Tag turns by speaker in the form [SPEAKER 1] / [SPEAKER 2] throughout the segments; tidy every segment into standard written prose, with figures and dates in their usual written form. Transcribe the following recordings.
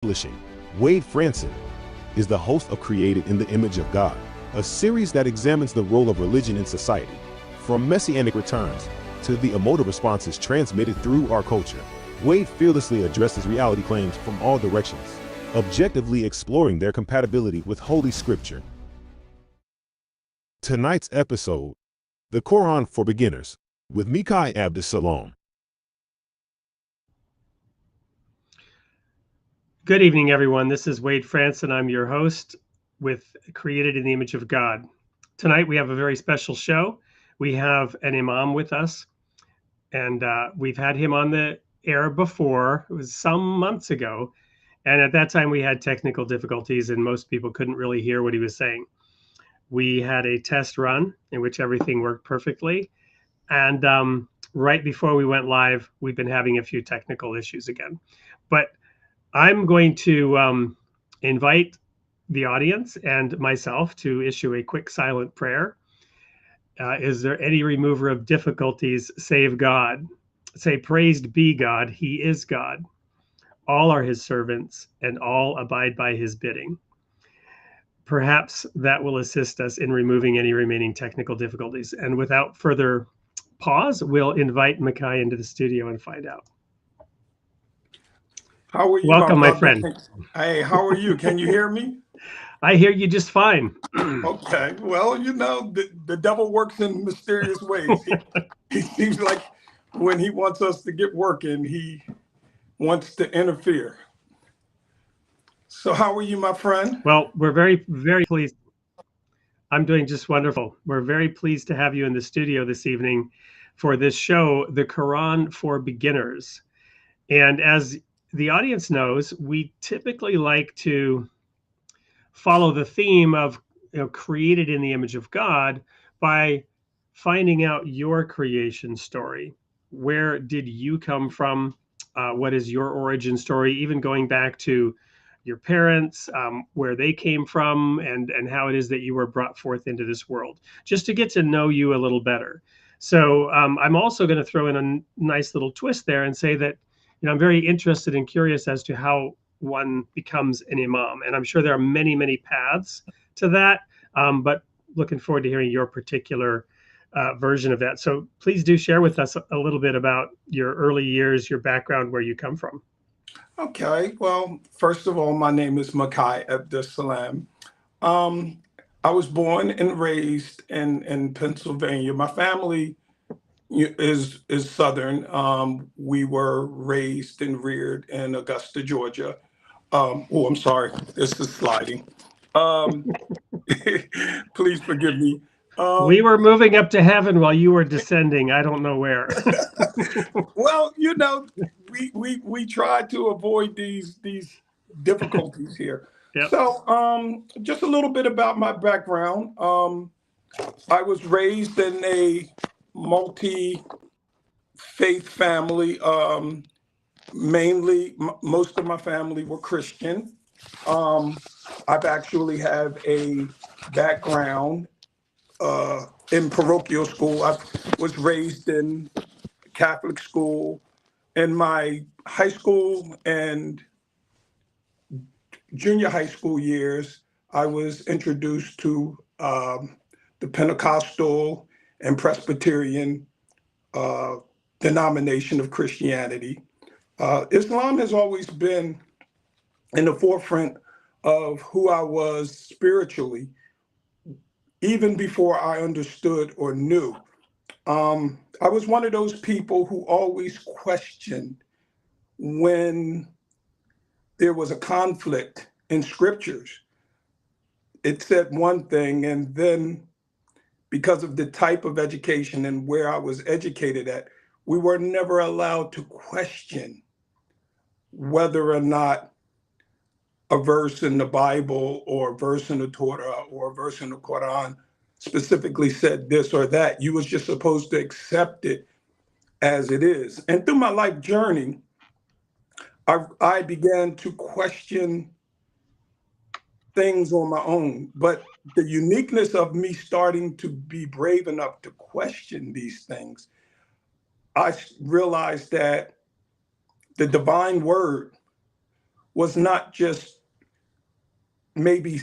[SPEAKER 1] Publishing. Wade Franson is the host of Created in the Image of God, a series that examines the role of religion in society, from messianic returns to the emotive responses transmitted through our culture. Wade fearlessly addresses reality claims from all directions, objectively exploring their compatibility with Holy Scripture. Tonight's episode, The Koran for Beginners, with Mekye Abdus Salaam.
[SPEAKER 2] Good evening, everyone. This is Wade Franson. I'm your host with Created in the Image of God. Tonight, we have a very special show. We have an imam with us, and we've had him on the air before. It was some months ago. And at that time, we had technical difficulties, and most people couldn't really hear what he was saying. We had a test run in which everything worked perfectly. And right before we went live, we've been having a few technical issues again. But I'm going to invite the audience and myself to issue a quick silent prayer. Is there any remover of difficulties save God? Say, praised be God, he is God. All are his servants and all abide by his bidding. Perhaps that will assist us in removing any remaining technical difficulties. And without further pause, we'll invite Mekye into the studio and find out.
[SPEAKER 3] How are you,
[SPEAKER 2] Welcome, my
[SPEAKER 3] brother?
[SPEAKER 2] friend.
[SPEAKER 3] Hey, how are you? Can you hear me?
[SPEAKER 2] I hear you just fine.
[SPEAKER 3] Okay. Well, you know, the devil works in mysterious ways. He seems like when he wants us to get working, he wants to interfere. So how are you, my friend?
[SPEAKER 2] Well, we're very, very pleased. I'm doing just wonderful. We're very pleased to have you in the studio this evening for this show, The Koran for Beginners. And as the audience knows, we typically like to follow the theme of created in the image of God by finding out your creation story. Where did you come from? What is your origin story? Even going back to your parents, where they came from, and how it is that you were brought forth into this world, just to get to know you a little better. So I'm also going to throw in a nice little twist there and say that I'm very interested and curious as to how one becomes an imam. And I'm sure there are many, many paths to that, but looking forward to hearing your particular version of that. So please do share with us a little bit about your early years, your background, where you come from.
[SPEAKER 3] Okay. Well, first of all, my name is Mekye Abdus Salaam. I was born and raised in Pennsylvania. My family is Southern. We were raised and reared in Augusta, Georgia. Oh, I'm sorry. This is sliding. Please forgive me.
[SPEAKER 2] We were moving up to heaven while you were descending. I don't know where.
[SPEAKER 3] Well, you know, we try to avoid these difficulties here.
[SPEAKER 2] Yep.
[SPEAKER 3] So, just a little bit about my background. I was raised in a multi-faith family. Mainly, most of my family were Christian. I've actually have a background in parochial school. I was raised in Catholic school. In my high school and junior high school years, I was introduced to the Pentecostal and Presbyterian denomination of Christianity. Islam has always been in the forefront of who I was spiritually, even before I understood or knew. I was one of those people who always questioned when there was a conflict in scriptures. It said one thing, and then because of the type of education and where I was educated at, we were never allowed to question whether or not a verse in the Bible or a verse in the Torah or a verse in the Koran specifically said this or that. You was just supposed to accept it as it is. And through my life journey, I began to question things on my own. But the uniqueness of me starting to be brave enough to question these things, I realized that the divine word was not just maybe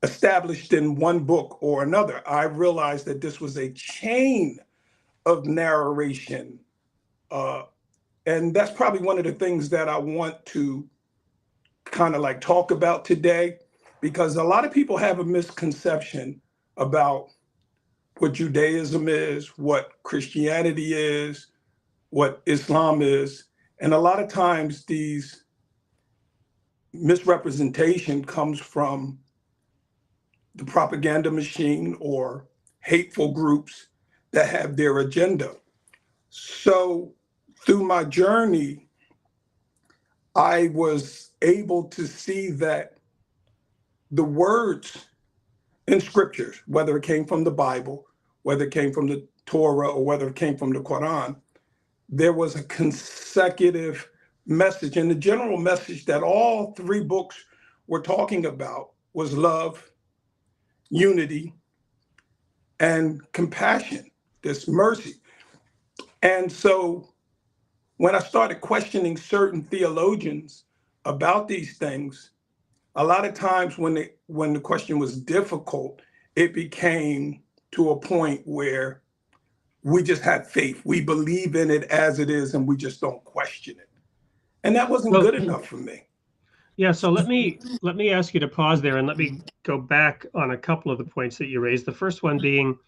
[SPEAKER 3] established in one book or another. I realized that this was a chain of narration. And that's probably one of the things that I want to kind of like talk about today, because a lot of people have a misconception about what Judaism is, what Christianity is, what Islam is. And a lot of times these misrepresentation comes from the propaganda machine or hateful groups that have their agenda. So through my journey, I was able to see that the words in scriptures, whether it came from the Bible, whether it came from the Torah, or whether it came from the Koran, there was a consecutive message. And the general message that all three books were talking about was love, unity, and compassion, this mercy. And so when I started questioning certain theologians about these things, a lot of times when the question was difficult, it became to a point where we just had faith. We believe in it as it is, and we just don't question it. And that wasn't
[SPEAKER 2] Well,
[SPEAKER 3] good enough for me.
[SPEAKER 2] yeah, so let me ask you to pause there and let me go back on a couple of the points that you raised. The first one being,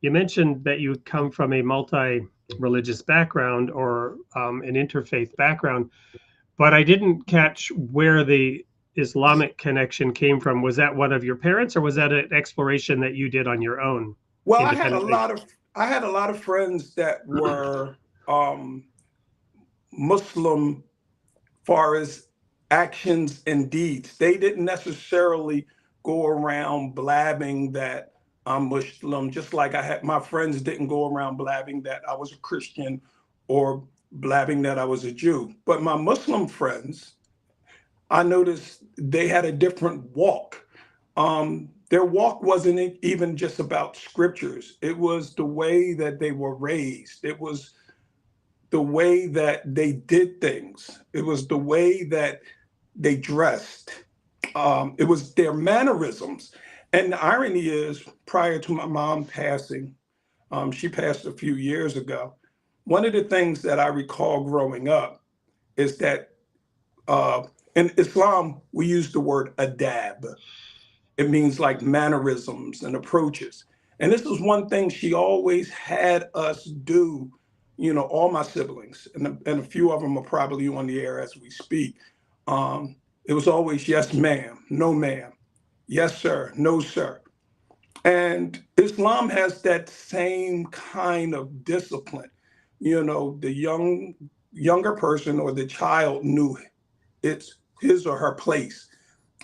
[SPEAKER 2] you mentioned that you come from a multi-religious background or an interfaith background, but I didn't catch where the Islamic connection came from. Was that one of your parents, or was that an exploration that you did on your own
[SPEAKER 3] Well,
[SPEAKER 2] independently?
[SPEAKER 3] I had a lot of friends that were Muslim far as actions and deeds. They didn't necessarily go around blabbing that I'm Muslim, just like I had my friends didn't go around blabbing that I was a Christian or blabbing that I was a Jew. But my Muslim friends, I noticed they had a different walk. Their walk wasn't even just about scriptures. It was the way that they were raised. It was the way that they did things. It was the way that they dressed. It was their mannerisms. And the irony is, prior to my mom passing, she passed a few years ago. One of the things that I recall growing up is that in Islam, we use the word adab. It means like mannerisms and approaches. And this is one thing she always had us do, all my siblings, and a few of them are probably on the air as we speak. It was always yes, ma'am, no, ma'am, yes, sir, no, sir. And Islam has that same kind of discipline. The younger person or the child knew it's his or her place.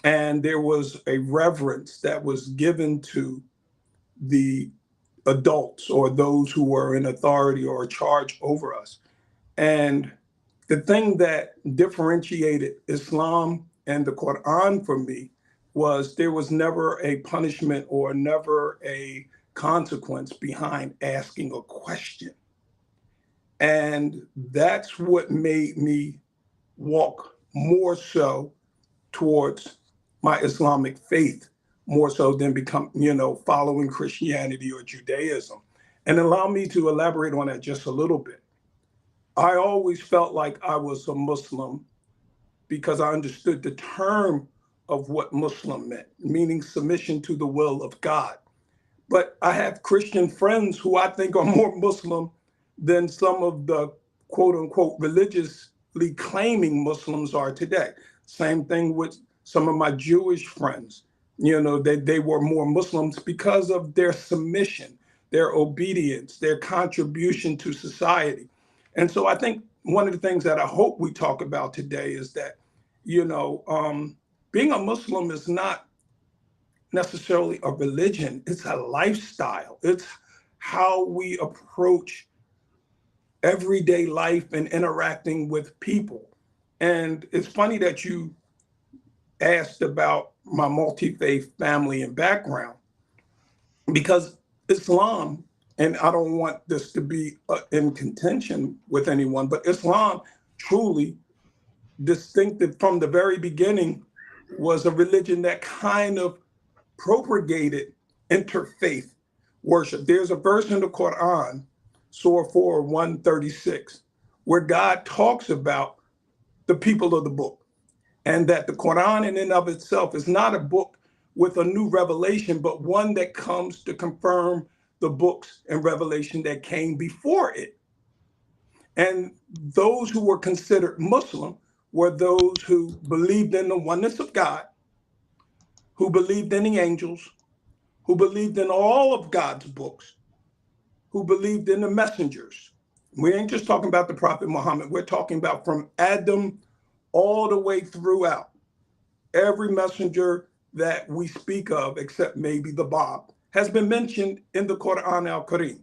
[SPEAKER 3] And there was a reverence that was given to the adults or those who were in authority or charge over us. And the thing that differentiated Islam and the Quran for me was there was never a punishment or never a consequence behind asking a question. And that's what made me walk more so towards my Islamic faith, more so than following Christianity or Judaism. And allow me to elaborate on that just a little bit. I always felt like I was a Muslim because I understood the term of what Muslim meant, meaning submission to the will of God. But I have Christian friends who I think are more Muslim than some of the quote unquote religiously claiming Muslims are today. Same thing with some of my Jewish friends. They were more Muslims because of their submission, their obedience, their contribution to society. And so I think one of the things that I hope we talk about today is that, being a Muslim is not necessarily a religion, it's a lifestyle. It's how we approach everyday life and interacting with people. And it's funny that you asked about my multi-faith family and background, because Islam, and I don't want this to be in contention with anyone, but Islam truly distinctive from the very beginning, was a religion that kind of propagated interfaith worship. There's a verse in the Quran, Surah 4, 136, where God talks about the people of the book, and that the Quran in and of itself is not a book with a new revelation, but one that comes to confirm the books and revelation that came before it. And those who were considered Muslim were those who believed in the oneness of God, who believed in the angels, who believed in all of God's books, who believed in the messengers. We ain't just talking about the Prophet Muhammad. We're talking about from Adam all the way throughout. Every messenger that we speak of, except maybe the Bab, has been mentioned in the Quran al-Karim.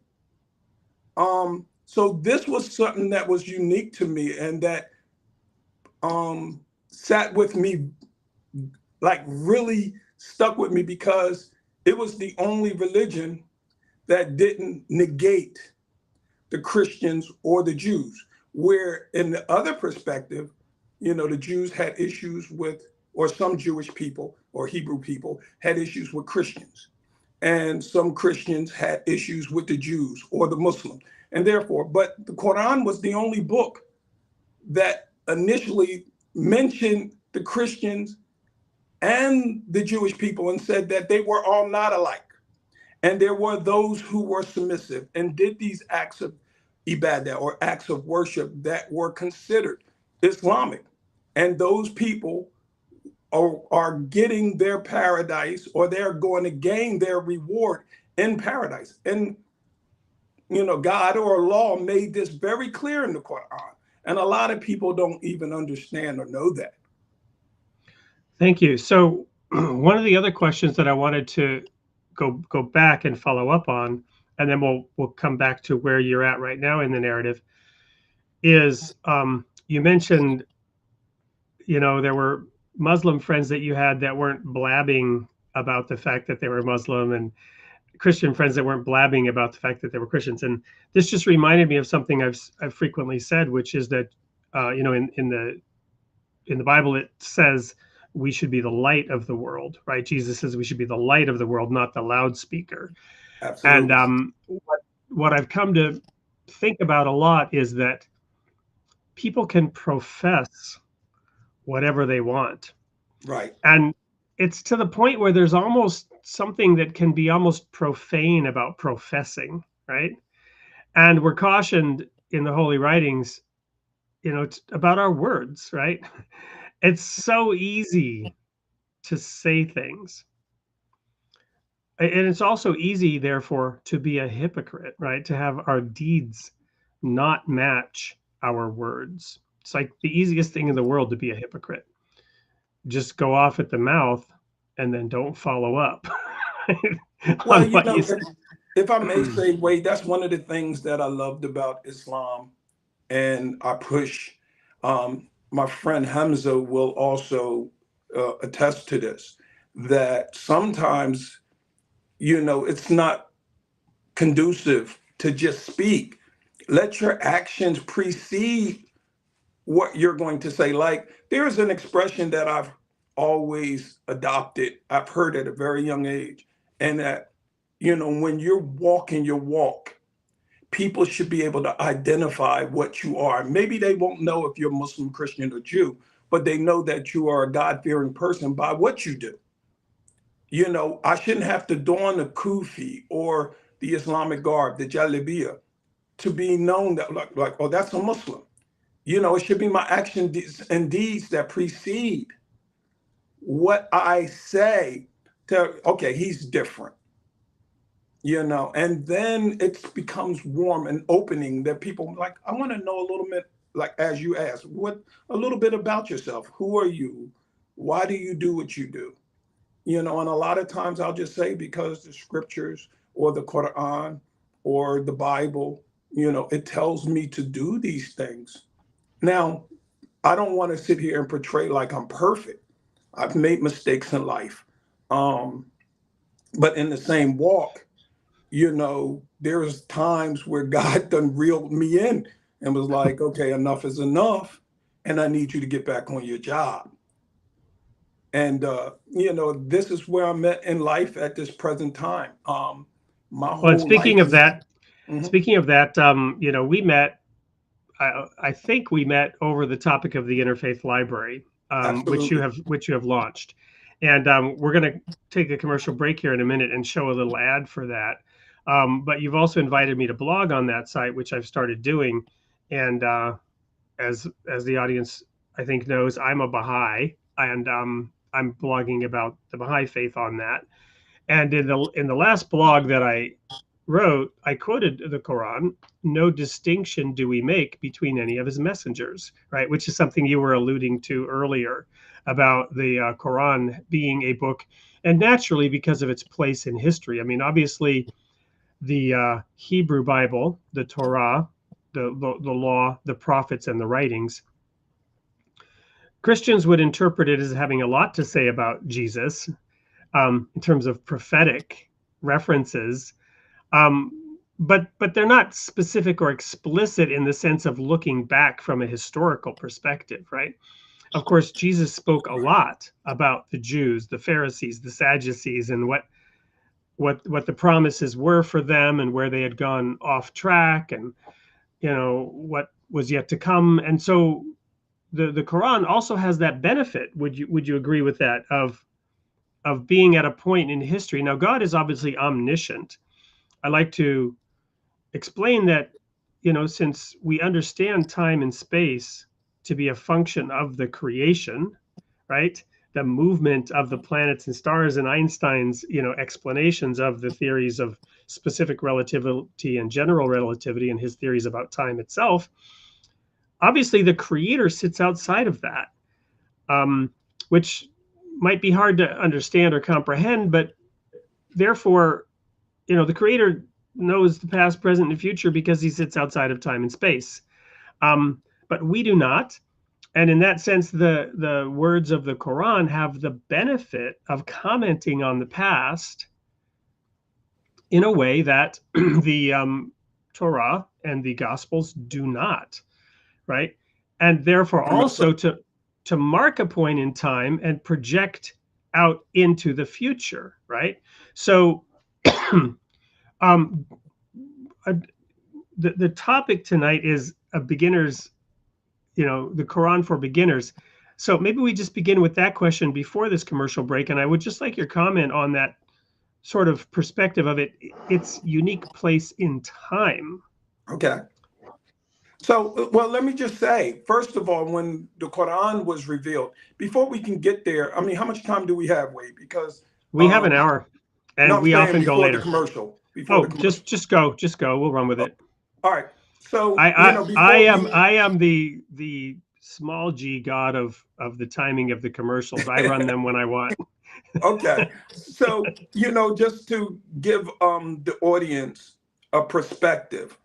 [SPEAKER 3] So this was something that was unique to me, and that sat with me, like really stuck with me, because it was the only religion that didn't negate the Christians or the Jews. Where in the other perspective, the Jews had issues with, or some Jewish people or Hebrew people had issues with Christians. And some Christians had issues with the Jews or the Muslims. And therefore, but the Quran was the only book that initially mentioned the Christians and the Jewish people and said that they were all not alike. And there were those who were submissive and did these acts of ibadah, or acts of worship, that were considered Islamic. And those people are getting their paradise, or they're going to gain their reward in paradise. And, God or Allah made this very clear in the Quran. And a lot of people don't even understand or know that.
[SPEAKER 2] Thank you. So one of the other questions that I wanted to go back and follow up on, and then we'll come back to where you're at right now in the narrative, is you mentioned, there were Muslim friends that you had that weren't blabbing about the fact that they were Muslim, and Christian friends that weren't blabbing about the fact that they were Christians. And this just reminded me of something I've frequently said, which is that in the Bible it says we should be the light of the world, right? Jesus says we should be the light of the world, not the loudspeaker.
[SPEAKER 3] Absolutely.
[SPEAKER 2] And what I've come to think about a lot is that people can profess whatever they want.
[SPEAKER 3] Right.
[SPEAKER 2] And it's to the point where there's almost something that can be almost profane about professing, right? And we're cautioned in the Holy Writings, about our words, right? It's so easy to say things. And it's also easy, therefore, to be a hypocrite, right? To have our deeds not match our words. It's like the easiest thing in the world to be a hypocrite. Just go off at the mouth and then don't follow up.
[SPEAKER 3] Well, if I may say, Wade, that's one of the things that I loved about Islam, and I push. My friend Hamza will also attest to this, that sometimes, it's not conducive to just speak. Let your actions precede what you're going to say. Like, there's an expression that I've always adopted. I've heard at a very young age. And that, when you're walking your walk, people should be able to identify what you are. Maybe they won't know if you're Muslim, Christian, or Jew, but they know that you are a God-fearing person by what you do. I shouldn't have to don the kufi or the Islamic garb, the jalabiyah, to be known that like, oh, that's a Muslim. It should be my actions and deeds that precede what I say to, okay, he's different. And then it becomes warm and opening, that people like, I want to know a little bit, like, as you asked, a little bit about yourself. Who are you? Why do you do what you do? And a lot of times I'll just say, because the scriptures or the Quran or the Bible, it tells me to do these things. Now, I don't want to sit here and portray like I'm perfect. I've made mistakes in life. But in the same walk, there's times where God done reeled me in and was like, okay, enough is enough. and I need you to get back on your job. And, this is where I'm at in life at this present time. My
[SPEAKER 2] Well, and
[SPEAKER 3] whole life is. Mhm.
[SPEAKER 2] speaking of that, we met. I think we met over the topic of the Interfaith Library,
[SPEAKER 3] Absolutely.
[SPEAKER 2] which you have launched, and we're going to take a commercial break here in a minute and show a little ad for that. But you've also invited me to blog on that site, which I've started doing, and as the audience I think knows, I'm a Baha'i, and I'm blogging about the Baha'i faith on that. And in the last blog that I wrote, I quoted the Quran: "No distinction do we make between any of his messengers," right? Which is something you were alluding to earlier about the Quran being a book, and naturally because of its place in history. I mean, obviously, the Hebrew Bible, the Torah, the law, the prophets, and the writings. Christians would interpret it as having a lot to say about Jesus, in terms of prophetic references, but they're not specific or explicit in the sense of looking back from a historical perspective, right? Of course, Jesus spoke a lot about the Jews, the Pharisees, the Sadducees, and what the promises were for them, and where they had gone off track, and what was yet to come. And so the Quran also has that benefit. Would you agree with that, of being at a point in history? Now, God is obviously omniscient. I like to explain that, since we understand time and space to be a function of the creation, right? The movement of the planets and stars, and Einstein's, explanations of the theories of specific relativity and general relativity, and his theories about time itself. Obviously, the creator sits outside of that, which might be hard to understand or comprehend, but therefore, the creator knows the past, present, and future because he sits outside of time and space. But we do not. And in that sense, the words of the Quran have the benefit of commenting on the past in a way that the Torah and the Gospels do not, right? And therefore also to mark a point in time and project out into the future, right? So the topic tonight is a beginner's, the Quran for beginners. So maybe we just begin with that question before this commercial break. And I would just like your comment on that sort of perspective of its unique place in time.
[SPEAKER 3] Okay. So, well, let me just say, first of all, when the Quran was revealed, before we can get there, I mean, how much time do we have, Wade? Because
[SPEAKER 2] we have an hour, and
[SPEAKER 3] no, I'm
[SPEAKER 2] we
[SPEAKER 3] saying
[SPEAKER 2] often go
[SPEAKER 3] before
[SPEAKER 2] later.
[SPEAKER 3] the commercial. Before the commercial.
[SPEAKER 2] Just go. We'll run with it.
[SPEAKER 3] All right. So
[SPEAKER 2] I am the small g god of the timing of the commercials. I run them when I want.
[SPEAKER 3] Okay. So, just to give the audience a perspective,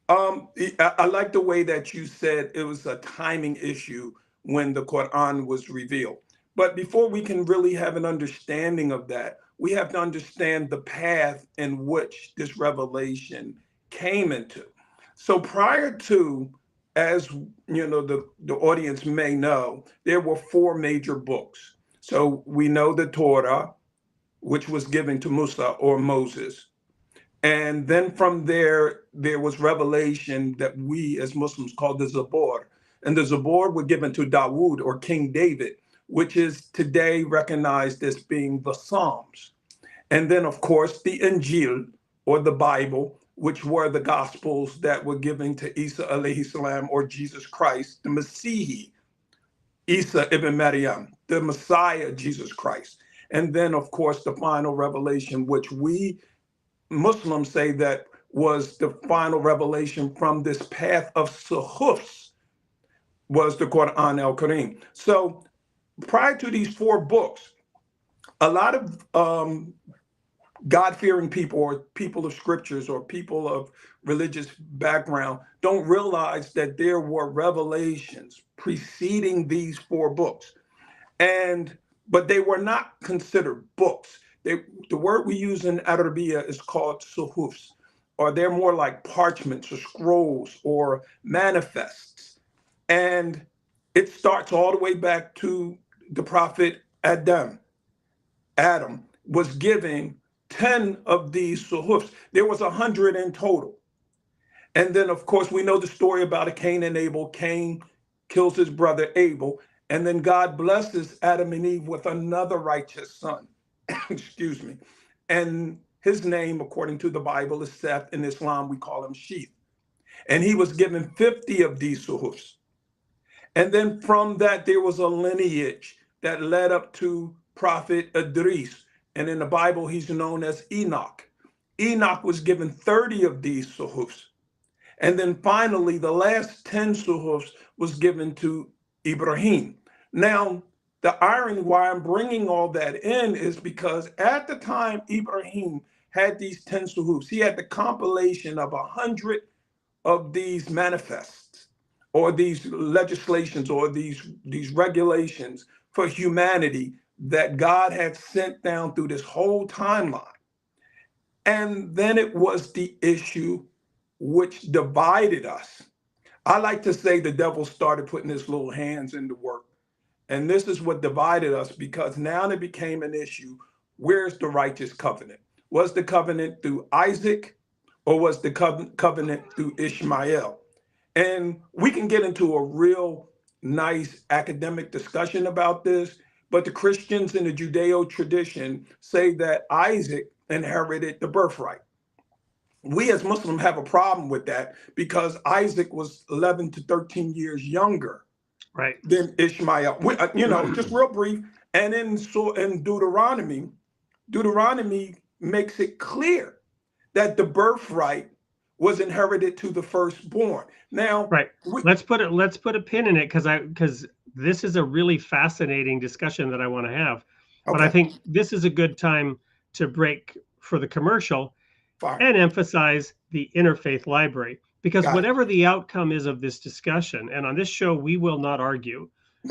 [SPEAKER 3] I like the way that you said it was a timing issue when the Quran was revealed. But before we can really have an understanding of that, we have to understand the path in which this revelation came into. So prior to, as the audience may know, there were four major books. So we know the Torah, which was given to Musa or Moses. And then from there was revelation that we as Muslims call the Zabur. And the Zabur were given to Dawood or King David, which is today recognized as being the Psalms. And then, of course, the Injil or the Bible, which were the Gospels that were given to Isa alayhi salam, or Jesus Christ, the Messihi, Isa ibn Maryam, the Messiah, Jesus Christ. And then, of course, the final revelation, which we Muslims say that was the final revelation from this path of suhufs, was the Quran al-Karim. So prior to these four books, a lot of God-fearing people or people of scriptures or people of religious background don't realize that there were revelations preceding these four books. But they were not considered books. The word we use in Arabiya is called suhufs, or they're more like parchments or scrolls or manifests. And It starts all the way back to the prophet Adam. Adam was given 10 of these suhufs. There was 100 in total. And then, of course, we know the story about a Cain and Abel. Cain kills his brother Abel. And then God blesses Adam and Eve with another righteous son. Excuse me. And his name, according to the Bible, is Seth. In Islam, we call him Sheath. And he was given 50 of these suhufs. And then from that, there was a lineage that led up to Prophet Idris. And in the Bible, he's known as Enoch. Enoch was given 30 of these suhufs. And then finally, the last 10 suhufs was given to Ibrahim. Now, the irony why I'm bringing all that in is because at the time Ibrahim had these 10 suhufs, he had the compilation of 100 of these manifests or these legislations or these regulations for humanity that God had sent down through this whole timeline. And then it was the issue which divided us. I like to say the devil started putting his little hands into work. And this is what divided us, because now it became an issue. Where's the righteous covenant? Was the covenant through Isaac, or was the covenant through Ishmael? And we can get into a real nice academic discussion about this, but the Christians in the Judeo tradition say that Isaac inherited the birthright. We as Muslims have a problem with that because Isaac was 11 to 13 years younger than Ishmael. Just real brief. And in Deuteronomy makes it clear that the birthright was inherited to the firstborn. Now,
[SPEAKER 2] let's put a pin in it, because this is a really fascinating discussion that I want to have. Okay. But I think this is a good time to break for the commercial. Fine. And emphasize the Interfaith Library, because whatever the outcome is of this discussion, and on this show we will not argue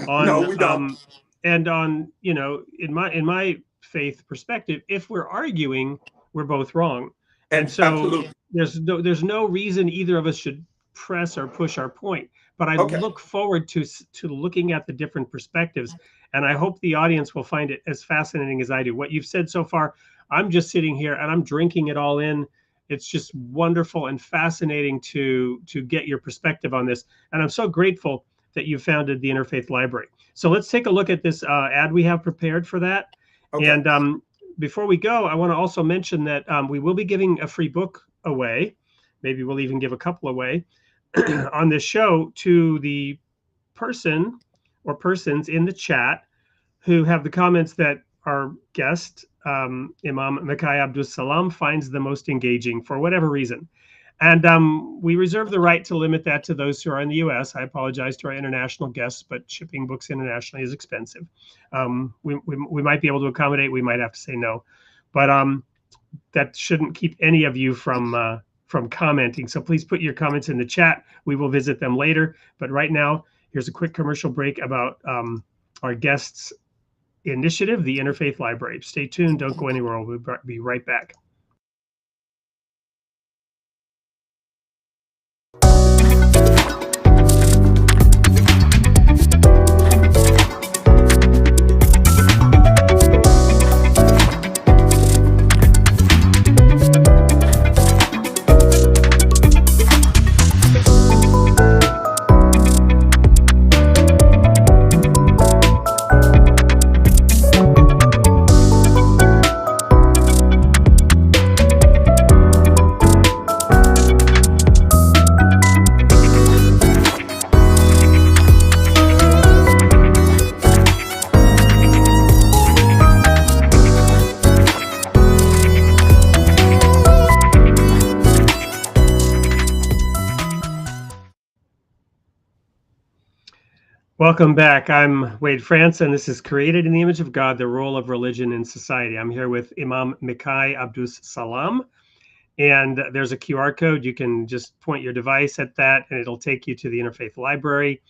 [SPEAKER 2] on
[SPEAKER 3] no, we don't.
[SPEAKER 2] And on, in my faith perspective, if we're arguing, we're both wrong. And so absolutely. there's no reason either of us should press or push our point. But I look forward to looking at the different perspectives, and I hope the audience will find it as fascinating as I do. What you've said so far, I'm just sitting here and I'm drinking it all in. It's just wonderful and fascinating to get your perspective on this. And I'm so grateful that you founded the Interfaith Library. So let's take a look at this ad we have prepared for that. Okay. And before we go, I want to also mention that we will be giving a free book away. Maybe we'll even give a couple away on this show to the person or persons in the chat who have the comments that our guest, Imam Mekye Abdus Salaam, finds the most engaging for whatever reason. And we reserve the right to limit that to those who are in the U.S. I apologize to our international guests, but shipping books internationally is expensive. We might be able to accommodate. We might have to say no. But that shouldn't keep any of you from commenting. So please put your comments in the chat. We will visit them later. But right now, here's a quick commercial break about our guests' initiative, the Interfaith Library. Stay tuned. Don't go anywhere. We'll be right back. Welcome back. I'm Wade France, and this is Created in the Image of God, the Role of Religion in Society. I'm here with Imam Mekye Abdus Salaam, and there's a QR code. You can just point your device at that, and it'll take you to the Interfaith Library.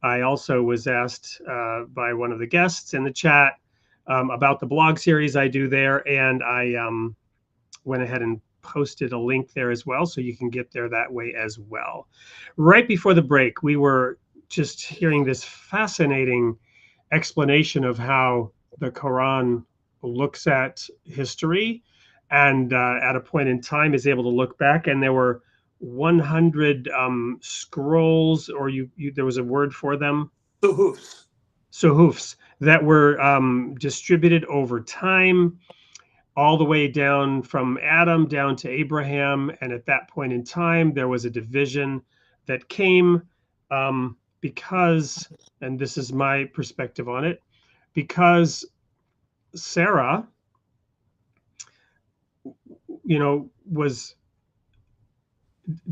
[SPEAKER 2] I also was asked by one of the guests in the chat about the blog series I do there, and I went ahead and posted a link there as well, so you can get there that way as well. Right before the break, we were just hearing this fascinating explanation of how the Quran looks at history, and at a point in time is able to look back, and there were 100 scrolls, or there was a word for them,
[SPEAKER 3] Suhufs.
[SPEAKER 2] suhufs, that were distributed over time, all the way down from Adam down to Abraham. And at that point in time, there was a division that came because, and this is my perspective on it, because Sarah, was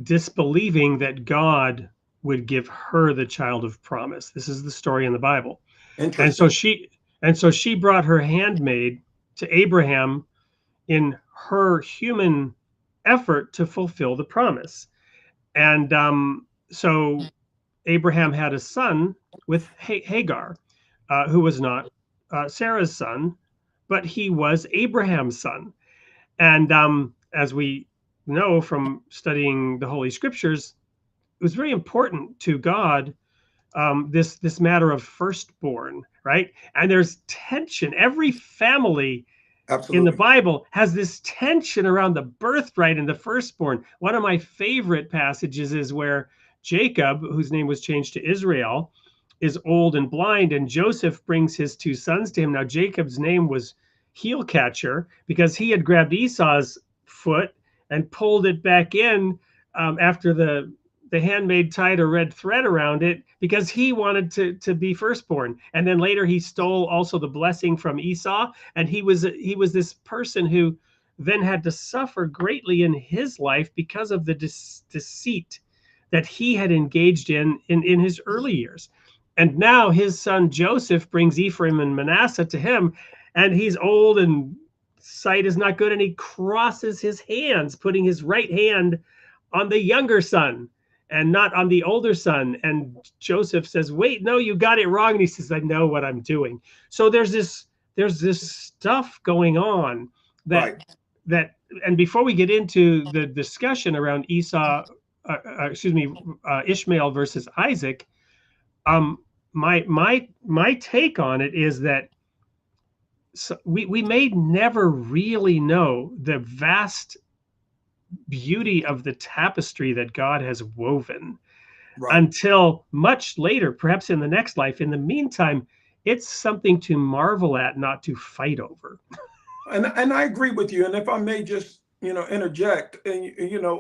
[SPEAKER 2] disbelieving that God would give her the child of promise. This is the story in the Bible. And so she brought her handmaid to Abraham in her human effort to fulfill the promise. And so Abraham had a son with Hagar, who was not Sarah's son, but he was Abraham's son. And as we know from studying the Holy Scriptures, it was very important to God, this matter of firstborn, right? And there's tension. Every family in the Bible has this tension around the birthright and the firstborn. One of my favorite passages is where Jacob, whose name was changed to Israel, is old and blind, and Joseph brings his two sons to him. Now, Jacob's name was heel catcher because he had grabbed Esau's foot and pulled it back in after the handmaid tied a red thread around it, because he wanted to be firstborn. And then later he stole also the blessing from Esau. And he was this person who then had to suffer greatly in his life because of the deceit that he had engaged in his early years. And now his son Joseph brings Ephraim and Manasseh to him, and he's old and sight is not good, and he crosses his hands, putting his right hand on the younger son and not on the older son. And Joseph says, "Wait, no, you got it wrong." And he says, "I know what I'm doing." So there's this stuff going on that and before we get into the discussion around Ishmael versus Isaac, my take on it is that we may never really know the vast beauty of the tapestry that God has woven until much later, perhaps in the next life. In the meantime, it's something to marvel at, not to fight over.
[SPEAKER 3] And I agree with you. And if I may just, interject, and,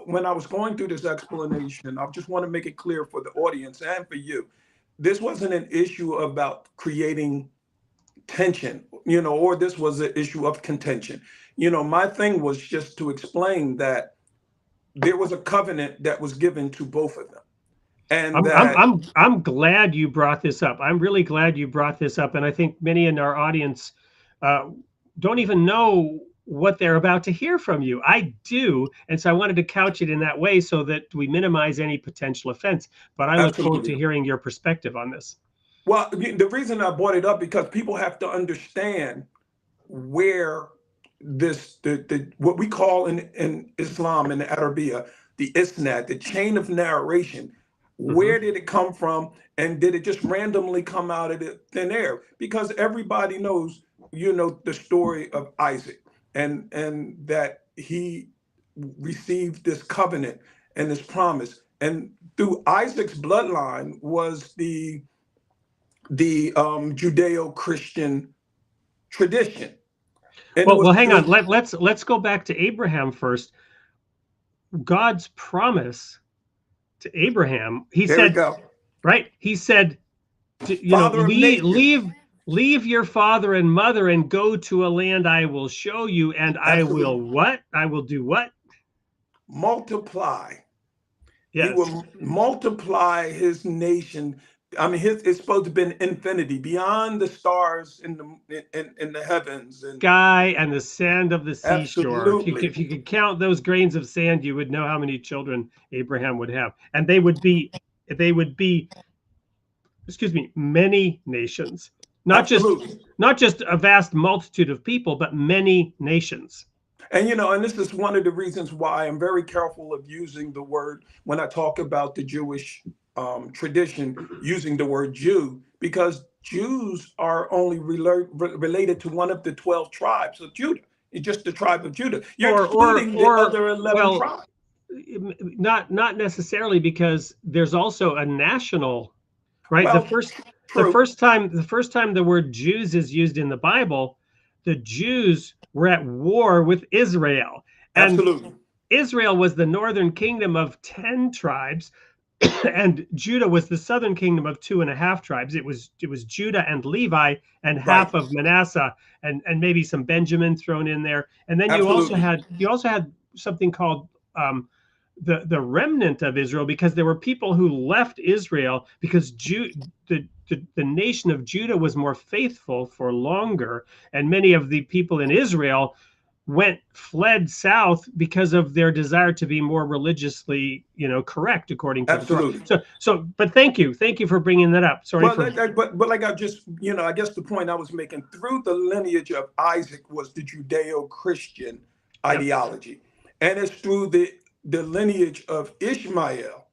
[SPEAKER 3] when I was going through this explanation, I just want to make it clear for the audience and for you, this wasn't an issue about creating tension, or this was an issue of contention. My thing was just to explain that there was a covenant that was given to both of them. And
[SPEAKER 2] I'm glad you brought this up. I'm really glad you brought this up. And I think many in our audience don't even know what they're about to hear from you. I do. And so I wanted to couch it in that way so that we minimize any potential offense. But I look forward to hearing your perspective on this.
[SPEAKER 3] Well, the reason I brought it up, because people have to understand where what we call in Islam, in the Arabiya, the isnad, the chain of narration. Where did it come from? And did it just randomly come out of the thin air? Because everybody knows, the story of Isaac, and that he received this covenant and this promise. And through Isaac's bloodline was the Judeo-Christian tradition. And
[SPEAKER 2] well, hang on. Let's go back to Abraham first. God's promise to Abraham, he said, leave your father and mother and go to a land I will show you, and
[SPEAKER 3] Absolutely.
[SPEAKER 2] I will what? I will do what?
[SPEAKER 3] Multiply.
[SPEAKER 2] Yes.
[SPEAKER 3] He will multiply his nation. I mean, it's supposed to be an infinity, beyond the stars in the heavens, and
[SPEAKER 2] sky and the sand of the seashore.
[SPEAKER 3] Absolutely.
[SPEAKER 2] If you could count those grains of sand, you would know how many children Abraham would have, and they would be, many nations, not just a vast multitude of people, but many nations.
[SPEAKER 3] And and this is one of the reasons why I'm very careful of using the word when I talk about the Jewish tradition using the word Jew, because Jews are only related to one of the 12 tribes of Judah. It's just the tribe of Judah. You're excluding the other 11
[SPEAKER 2] well,
[SPEAKER 3] tribes.
[SPEAKER 2] not necessarily, because there's also a national, right?
[SPEAKER 3] Well,
[SPEAKER 2] the
[SPEAKER 3] true.
[SPEAKER 2] first time the word Jews is used in the Bible, the Jews were at war with Israel, and
[SPEAKER 3] Absolutely.
[SPEAKER 2] Israel was the northern kingdom of 10 tribes, and Judah was the southern kingdom of 2.5 tribes. It was Judah and Levi and half
[SPEAKER 3] Right.
[SPEAKER 2] of Manasseh, and maybe some Benjamin thrown in there. And then you also
[SPEAKER 3] Absolutely.
[SPEAKER 2] had something called the remnant of Israel, because there were people who left Israel because the nation of Judah was more faithful for longer, and many of the people in Israel fled south because of their desire to be more religiously, correct according to the Torah.
[SPEAKER 3] Absolutely.
[SPEAKER 2] But thank you for bringing that up. Sorry
[SPEAKER 3] Well,
[SPEAKER 2] for.
[SPEAKER 3] but like I just, I guess the point I was making, through the lineage of Isaac was the Judeo-Christian ideology, and it's through the lineage of Ishmael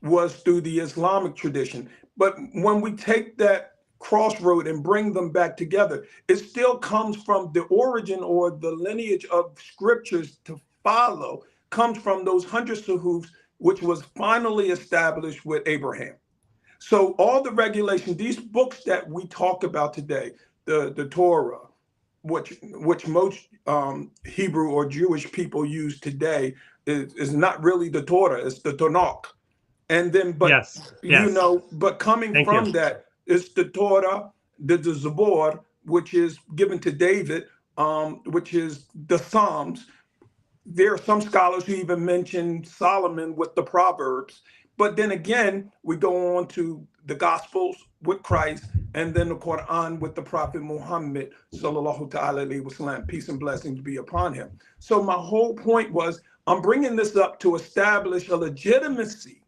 [SPEAKER 3] was through the Islamic tradition. But when we take that crossroad and bring them back together, it still comes from the origin, or the lineage of scriptures to follow comes from those hundreds of hoofs, which was finally established with Abraham. So all the regulation, these books that we talk about today, the Torah, which most Hebrew or Jewish people use today, is not really the Torah, it's the Tanakh. And then, but
[SPEAKER 2] Yes.
[SPEAKER 3] but coming
[SPEAKER 2] Thank you.
[SPEAKER 3] from that is the Torah, the Zabor, which is given to David, which is the Psalms. There are some scholars who even mention Solomon with the Proverbs. But then again, we go on to the Gospels with Christ, and then the Quran with the Prophet Muhammad, sallallahu ta'ala alayhi wasallam, peace and blessings be upon him. So my whole point was, I'm bringing this up to establish a legitimacy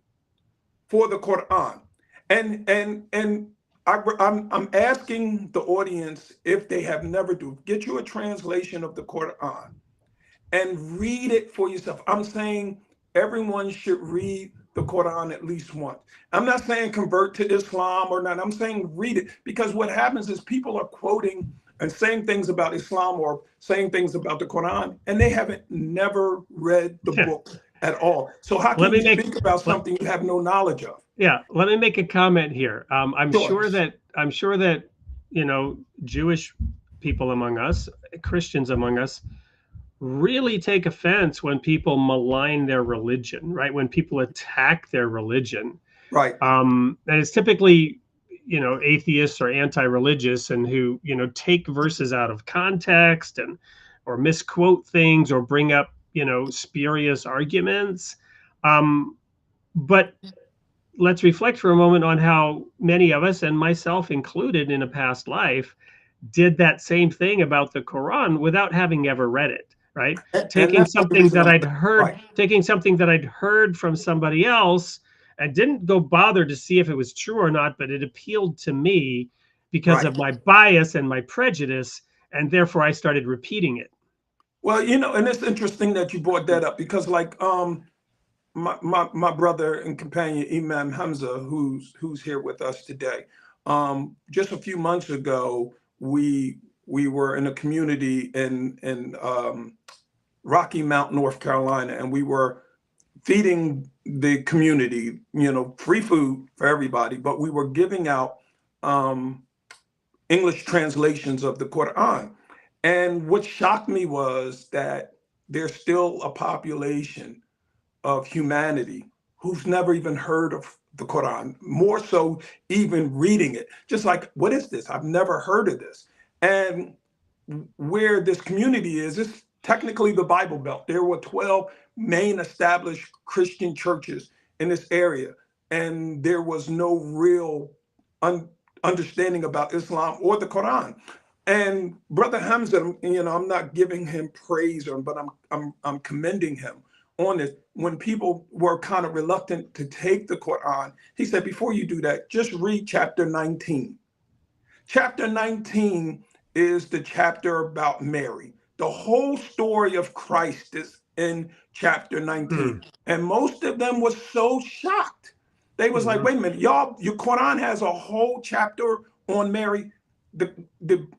[SPEAKER 3] for the Quran. I'm asking the audience, if they have never get you a translation of the Quran and read it for yourself. I'm saying everyone should read the Quran at least once. I'm not saying convert to Islam or not. I'm saying read it, because what happens is people are quoting and saying things about Islam or saying things about the Quran, and they haven't never read the book at all. So how can you speak about something you have no knowledge of?
[SPEAKER 2] Yeah, let me make a comment here. I'm sure that Jewish people among us, Christians among us, really take offense when people malign their religion, right? When people attack their religion,
[SPEAKER 3] right?
[SPEAKER 2] And it's typically, atheists or anti-religious, and who take verses out of context or misquote things or bring up spurious arguments. But let's reflect for a moment on how many of us, and myself included in a past life, did that same thing about the Quran without having ever read it, right? Taking something that I'd heard from somebody else, and didn't go bother to see if it was true or not, but it appealed to me because of my bias and my prejudice, and therefore I started repeating it.
[SPEAKER 3] Well, and it's interesting that you brought that up, because like my brother and companion Imam Hamza, who's here with us today, just a few months ago, we were in a community in Rocky Mount, North Carolina, and we were feeding the community, free food for everybody, but we were giving out English translations of the Quran. And what shocked me was that there's still a population of humanity who's never even heard of the Quran, more so even reading it. Just like, what is this? I've never heard of this. And where this community is technically the Bible Belt. There were 12 main established Christian churches in this area, and there was no real understanding about Islam or the Quran. And Brother Hamza, I'm not giving him praise, but I'm commending him on this. When people were kind of reluctant to take the Quran, he said, before you do that, just read chapter 19. Chapter 19 is the chapter about Mary. The whole story of Christ is in chapter 19. And most of them were so shocked They was like, wait a minute, y'all, your Quran has a whole chapter on Mary.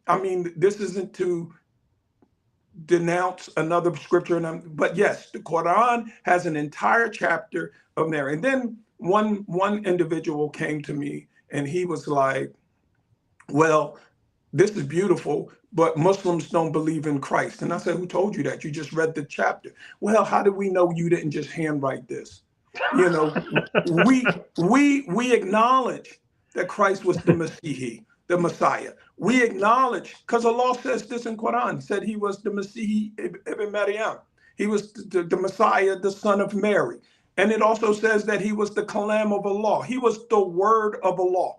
[SPEAKER 3] I mean, this isn't to denounce another scripture, but yes, the Quran has an entire chapter of Mary. And then one individual came to me and he was like, well, this is beautiful, but Muslims don't believe in Christ. And I said, who told you that? You just read the chapter. Well, how do we know you didn't just handwrite this? You know, we acknowledge that Christ was the Messiah. We acknowledge, because Allah says this in Quran, said he was the Messiah ibn Maryam. He was the Messiah, the son of Mary. And it also says that he was the Kalam of Allah. He was the word of Allah.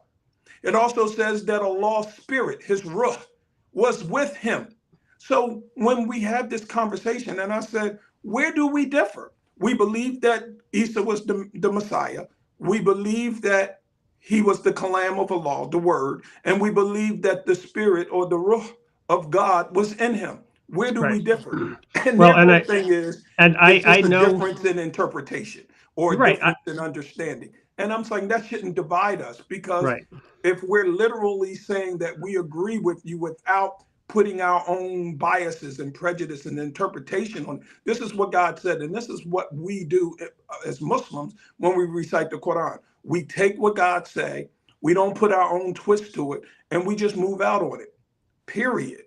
[SPEAKER 3] It also says that Allah's spirit, his ruh, was with him. So when we had this conversation, and I said, where do we differ? We believe that Isa was the Messiah. We believe that he was the Kalam of Allah, the word. And we believe that the spirit or the ruh of God was in him. Where do we differ? And
[SPEAKER 2] well,
[SPEAKER 3] the thing is, it's just a difference in interpretation or a difference in understanding. And I'm saying that shouldn't divide us, because if we're literally saying that we agree with you without putting our own biases and prejudice and interpretation on, this is what God said, and this is what we do as Muslims when we recite the Quran. We take what God say, we don't put our own twist to it, and we just move out on it, period.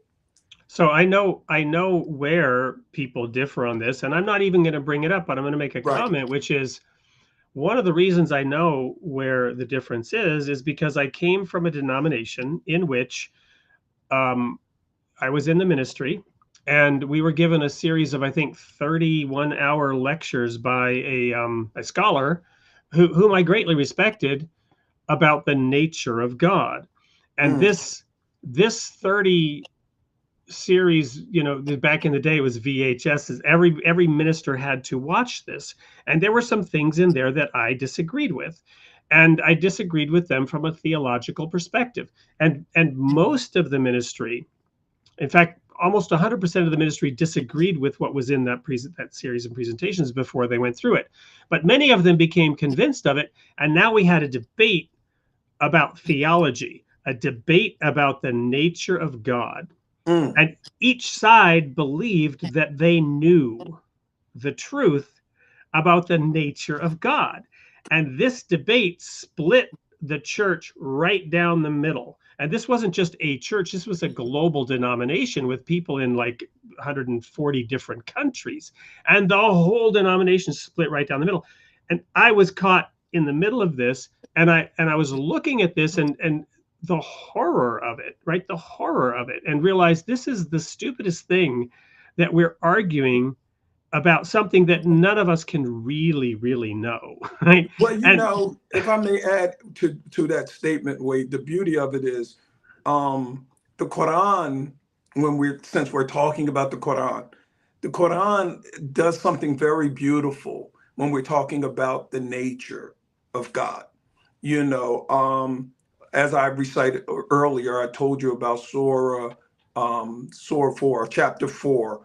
[SPEAKER 2] So I know where people differ on this, and I'm not even going to bring it up, but I'm going to make a comment, which is, one of the reasons I know where the difference is because I came from a denomination in which I was in the ministry, and we were given a series of, I think, 31-hour lectures by a scholar whom I greatly respected about the nature of God. And this 30 series, you know, back in the day, it was VHS. Every minister had to watch this, and there were some things in there that I disagreed with, and I disagreed with them from a theological perspective. And most of the ministry, in fact, almost 100% of the ministry disagreed with what was in that series of presentations before they went through it. But many of them became convinced of it, and now we had a debate about theology, a debate about the nature of God. And each side believed that they knew the truth about the nature of God. And this debate split the church right down the middle. And this wasn't just a church, this was a global denomination with people in like 140 different countries. And the whole denomination split right down the middle. And I was caught in the middle of this, and I was looking at this and the horror of it, right? The horror of it, and realize this is the stupidest thing, that we're arguing about something that none of us can really know, right?
[SPEAKER 3] Well, you know, if I may add to that statement, Wade, the beauty of it is the Quran, since we're talking about the Quran does something very beautiful when we're talking about the nature of God. You know, as I recited earlier, I told you about Surah 4, chapter 4,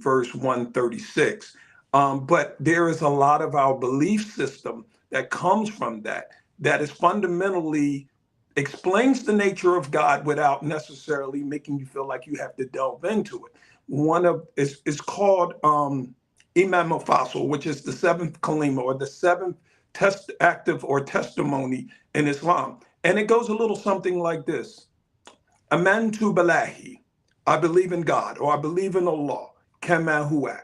[SPEAKER 3] verse 136. But there is a lot of our belief system that comes from that is fundamentally explains the nature of God without necessarily making you feel like you have to delve into it. One of is called Imam Mufassil, which is the seventh kalima, or the seventh active or testimony in Islam. And it goes a little something like this. Amantu billahi, I believe in God, or I believe in Allah, kama huwa,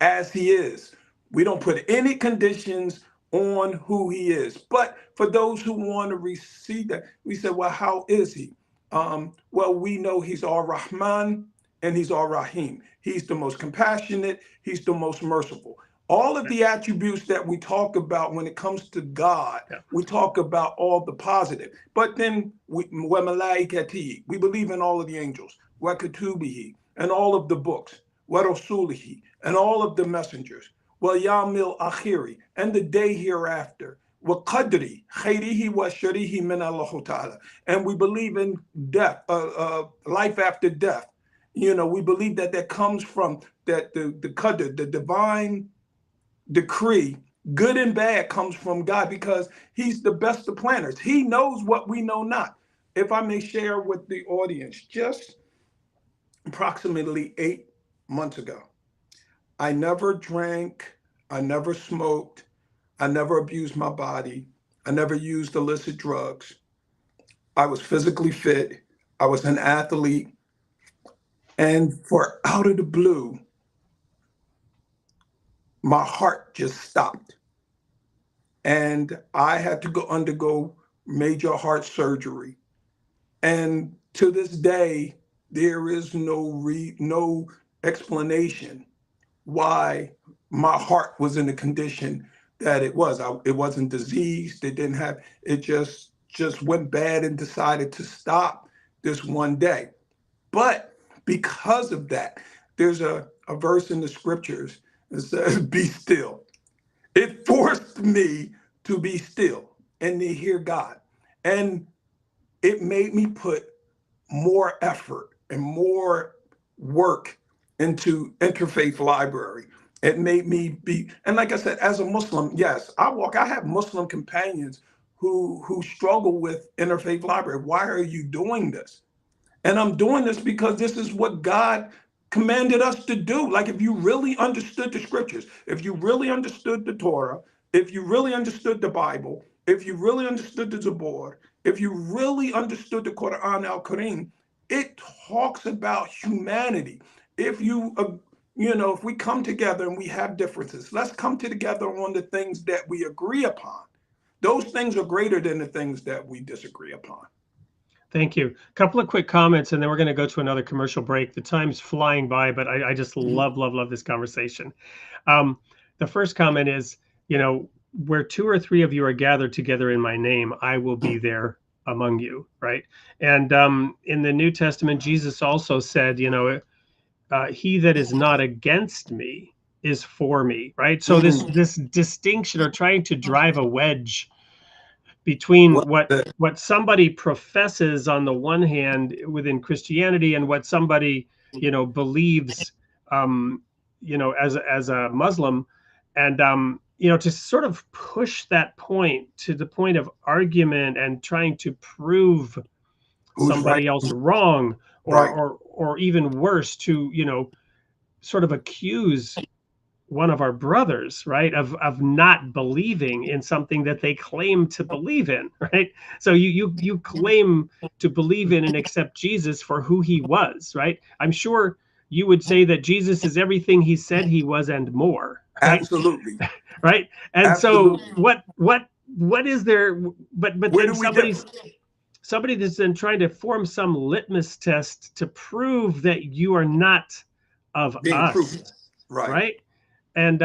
[SPEAKER 3] as he is. We don't put any conditions on who he is. But for those who want to receive that, we say, well, how is he? Well, we know he's Ar-Rahman and he's Ar-Rahim. He's the most compassionate. He's the most merciful. All of the attributes that we talk about when it comes to God, we talk about all the positive. But then we believe in all of the angels, wa kutubihi, and all of the books, wa rasulihi, and all of the messengers, wa yawmil akhiri, and the day hereafter, wa qadri khairihi wa sharihi min Allah ta'ala. And we believe in death, life after death. You know, we believe that comes from that the qadr, the divine decree Good and bad comes from God because he's the best of planners. He knows what we know not. If I may share with the audience, just approximately 8 months ago, I never drank, I never smoked, I never abused my body, I never used illicit drugs. I was physically fit, I was an athlete, and for out of the blue, my heart just stopped. And I had to go undergo major heart surgery. And to this day, there is no explanation why my heart was in the condition that it was. It wasn't diseased. It didn't have. It just went bad and decided to stop this one day. But because of that, there's a verse in the scriptures that says, "Be still." It forced me to be still and to hear God. And it made me put more effort and more work into Interfaith Library. It made me be, and like I said, as a Muslim, yes, I have Muslim companions who struggle with Interfaith Library. Why are you doing this? And I'm doing this because this is what God commanded us to do. Like, if you really understood the scriptures, if you really understood the Torah, if you really understood the Bible, if you really understood the Zabor, if you really understood the Quran al-Karim, it talks about humanity. If if we come together and we have differences, let's come together on the things that we agree upon. Those things are greater than the things that we disagree upon.
[SPEAKER 2] Thank you. A couple of quick comments, and then we're going to go to another commercial break. The time's flying by, but I just love this conversation. The first comment is, where two or three of you are gathered together in my name, I will be there among you, right? And in the New Testament, Jesus also said, he that is not against me is for me, right? So this distinction, or trying to drive a wedge between what somebody professes on the one hand within Christianity and what somebody believes as a Muslim, and to sort of push that point to the point of argument and trying to prove somebody else wrong, or even worse, to sort of accuse one of our brothers, right, of not believing in something that they claim to believe in, right? So you claim to believe in and accept Jesus for who he was, right? I'm sure you would say that Jesus is everything he said he was and more, right?
[SPEAKER 3] Absolutely.
[SPEAKER 2] Right? And
[SPEAKER 3] Absolutely.
[SPEAKER 2] so what is there, but then somebody that's then trying to form some litmus test to prove that you are not of
[SPEAKER 3] being
[SPEAKER 2] us,
[SPEAKER 3] proven.
[SPEAKER 2] right? And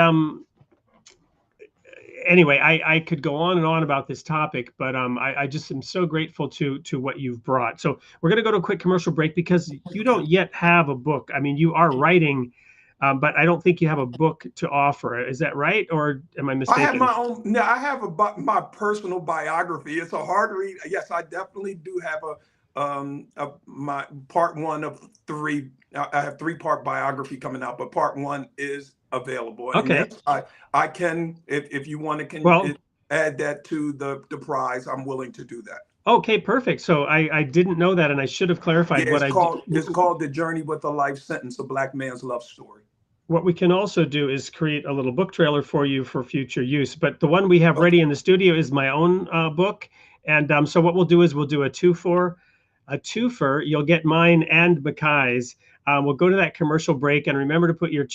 [SPEAKER 2] anyway, I could go on and on about this topic, but I just am so grateful to what you've brought. So we're going to go to a quick commercial break because you don't yet have a book. I mean, you are writing, but I don't think you have a book to offer. Is that right, or am I mistaken?
[SPEAKER 3] I have my own. No, I have my personal biography. It's a hard read. Yes, I definitely do have my part one of three. I have 3-part biography coming out, but part one is available.
[SPEAKER 2] Okay.
[SPEAKER 3] And yes, I can, if you want to, add that to the prize. I'm willing to do that.
[SPEAKER 2] Okay, perfect. So I didn't know that, and I should have clarified what
[SPEAKER 3] it's called The Journey with a Life Sentence: A Black Man's Love Story.
[SPEAKER 2] What we can also do is create a little book trailer for you for future use. But the one we have ready in the studio is my own book. And so what we'll do is we'll do a twofer. You'll get mine and Mekye's. We'll go to that commercial break, and remember to put your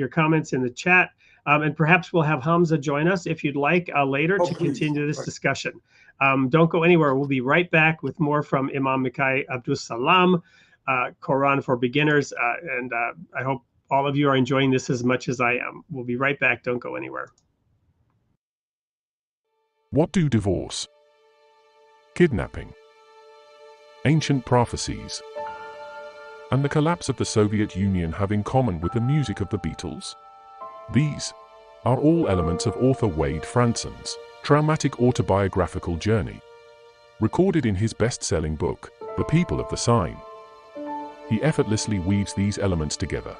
[SPEAKER 2] comments in the chat. And perhaps we'll have Hamza join us if you'd like later to continue this discussion. Don't go anywhere. We'll be right back with more from Imam Mekye Abdus Salaam, Koran for Beginners. And I hope all of you are enjoying this as much as I am. We'll be right back. Don't go anywhere.
[SPEAKER 1] What do divorce, kidnapping, ancient prophecies, and the collapse of the Soviet Union have in common with the music of the Beatles? These are all elements of author Wade Franson's traumatic autobiographical journey, recorded in his best-selling book, The People of the Sign. He effortlessly weaves these elements together,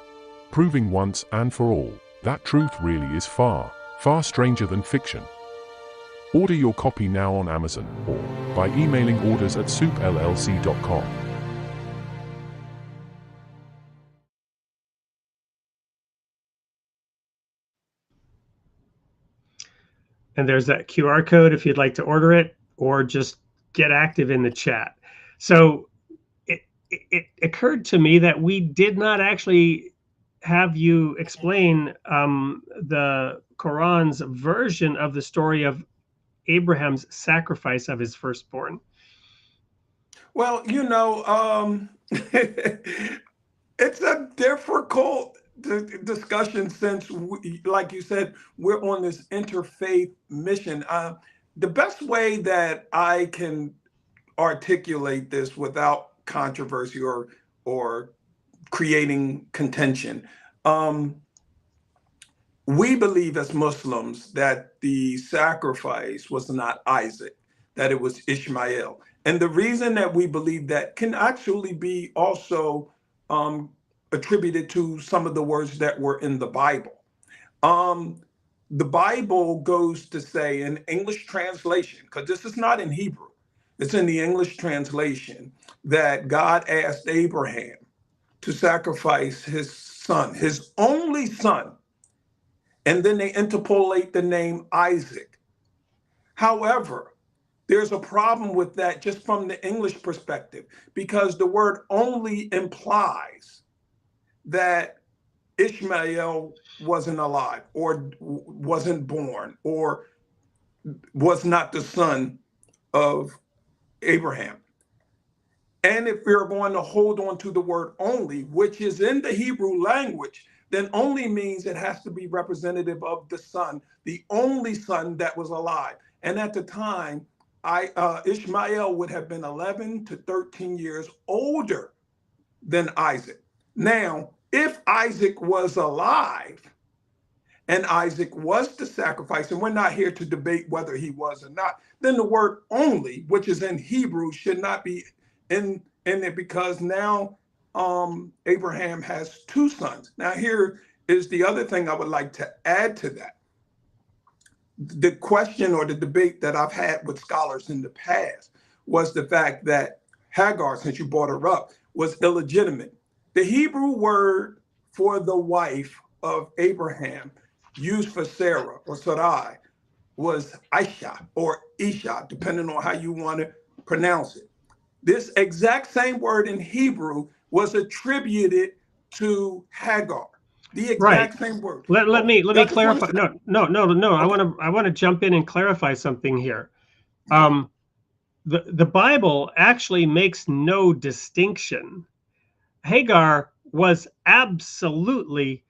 [SPEAKER 1] proving once and for all that truth really is far,
[SPEAKER 4] Far stranger than fiction. Order your copy now on Amazon or by emailing orders@soupllc.com.
[SPEAKER 2] And there's that QR code if you'd like to order it, or just get active in the chat. So it occurred to me that we did not actually have you explain the Quran's version of the story of Abraham's sacrifice of his firstborn.
[SPEAKER 3] Well, it's a difficult discussion since, like you said, we're on this interfaith mission. The best way that I can articulate this without controversy or creating contention, we believe as Muslims that the sacrifice was not Isaac, that it was Ishmael. And the reason that we believe that can actually be also attributed to some of the words that were in the Bible. The Bible goes to say in English translation, because this is not in Hebrew, it's in the English translation, that God asked Abraham to sacrifice his son, his only son. And then they interpolate the name Isaac. However, there's a problem with that just from the English perspective, because the word only implies that Ishmael wasn't alive or wasn't born or was not the son of Abraham. And if we're going to hold on to the word only, which is in the Hebrew language, then only means it has to be representative of the son, the only son that was alive. And at the time, Ishmael would have been 11 to 13 years older than Isaac. Now, if Isaac was alive and Isaac was the sacrifice, and we're not here to debate whether he was or not, then the word only, which is in Hebrew, should not be in it, because now Abraham has two sons. Now, here is the other thing I would like to add to that. The question or the debate that I've had with scholars in the past was the fact that Hagar, since you brought her up, was illegitimate. The Hebrew word for the wife of Abraham used for Sarah or Sarai was Aisha or Isha, depending on how you want to pronounce it. This exact same word in Hebrew was attributed to Hagar. The exact same word.
[SPEAKER 2] Let me clarify. No. Okay. I want to jump in and clarify something here. The Bible actually makes no distinction. Hagar was absolutely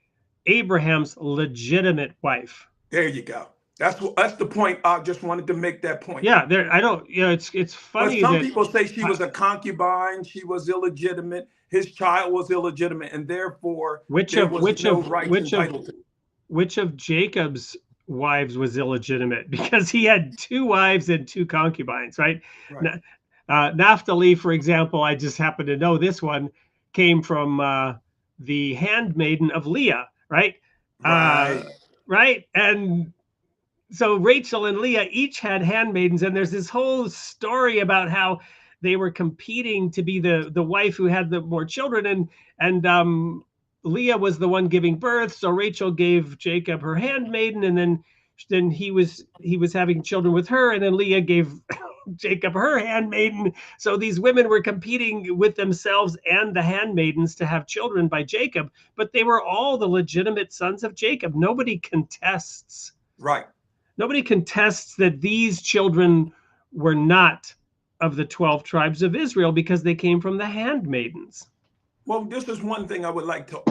[SPEAKER 2] Abraham's legitimate wife.
[SPEAKER 3] There you go. That's the point. I just wanted to make that point.
[SPEAKER 2] Yeah, it's funny.
[SPEAKER 3] But some people say she was a concubine, she was illegitimate, his child was illegitimate, and therefore which
[SPEAKER 2] of Jacob's wives was illegitimate, because he had two wives and two concubines, right? Naphtali, for example, I just happen to know this one came from the handmaiden of Leah, right? Right. And so Rachel and Leah each had handmaidens, and there's this whole story about how they were competing to be the wife who had the more children, and Leah was the one giving birth, so Rachel gave Jacob her handmaiden, and then he was having children with her, and then Leah gave Jacob her handmaiden. So these women were competing with themselves and the handmaidens to have children by Jacob, but they were all the legitimate sons of Jacob. Nobody contests.
[SPEAKER 3] Right.
[SPEAKER 2] Nobody contests that these children were not of the 12 tribes of Israel because they came from the handmaidens.
[SPEAKER 3] Well, this is one thing I would like to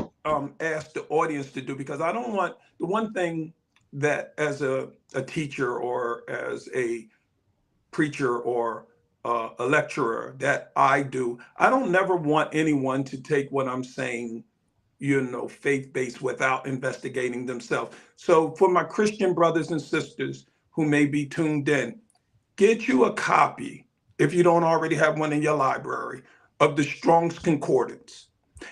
[SPEAKER 3] ask the audience to do, because I don't want, the one thing that as a teacher or as a preacher or a lecturer that I do, I don't never want anyone to take what I'm saying, faith-based without investigating themselves. So for my Christian brothers and sisters who may be tuned in, get you a copy, if you don't already have one in your library, of the Strong's Concordance.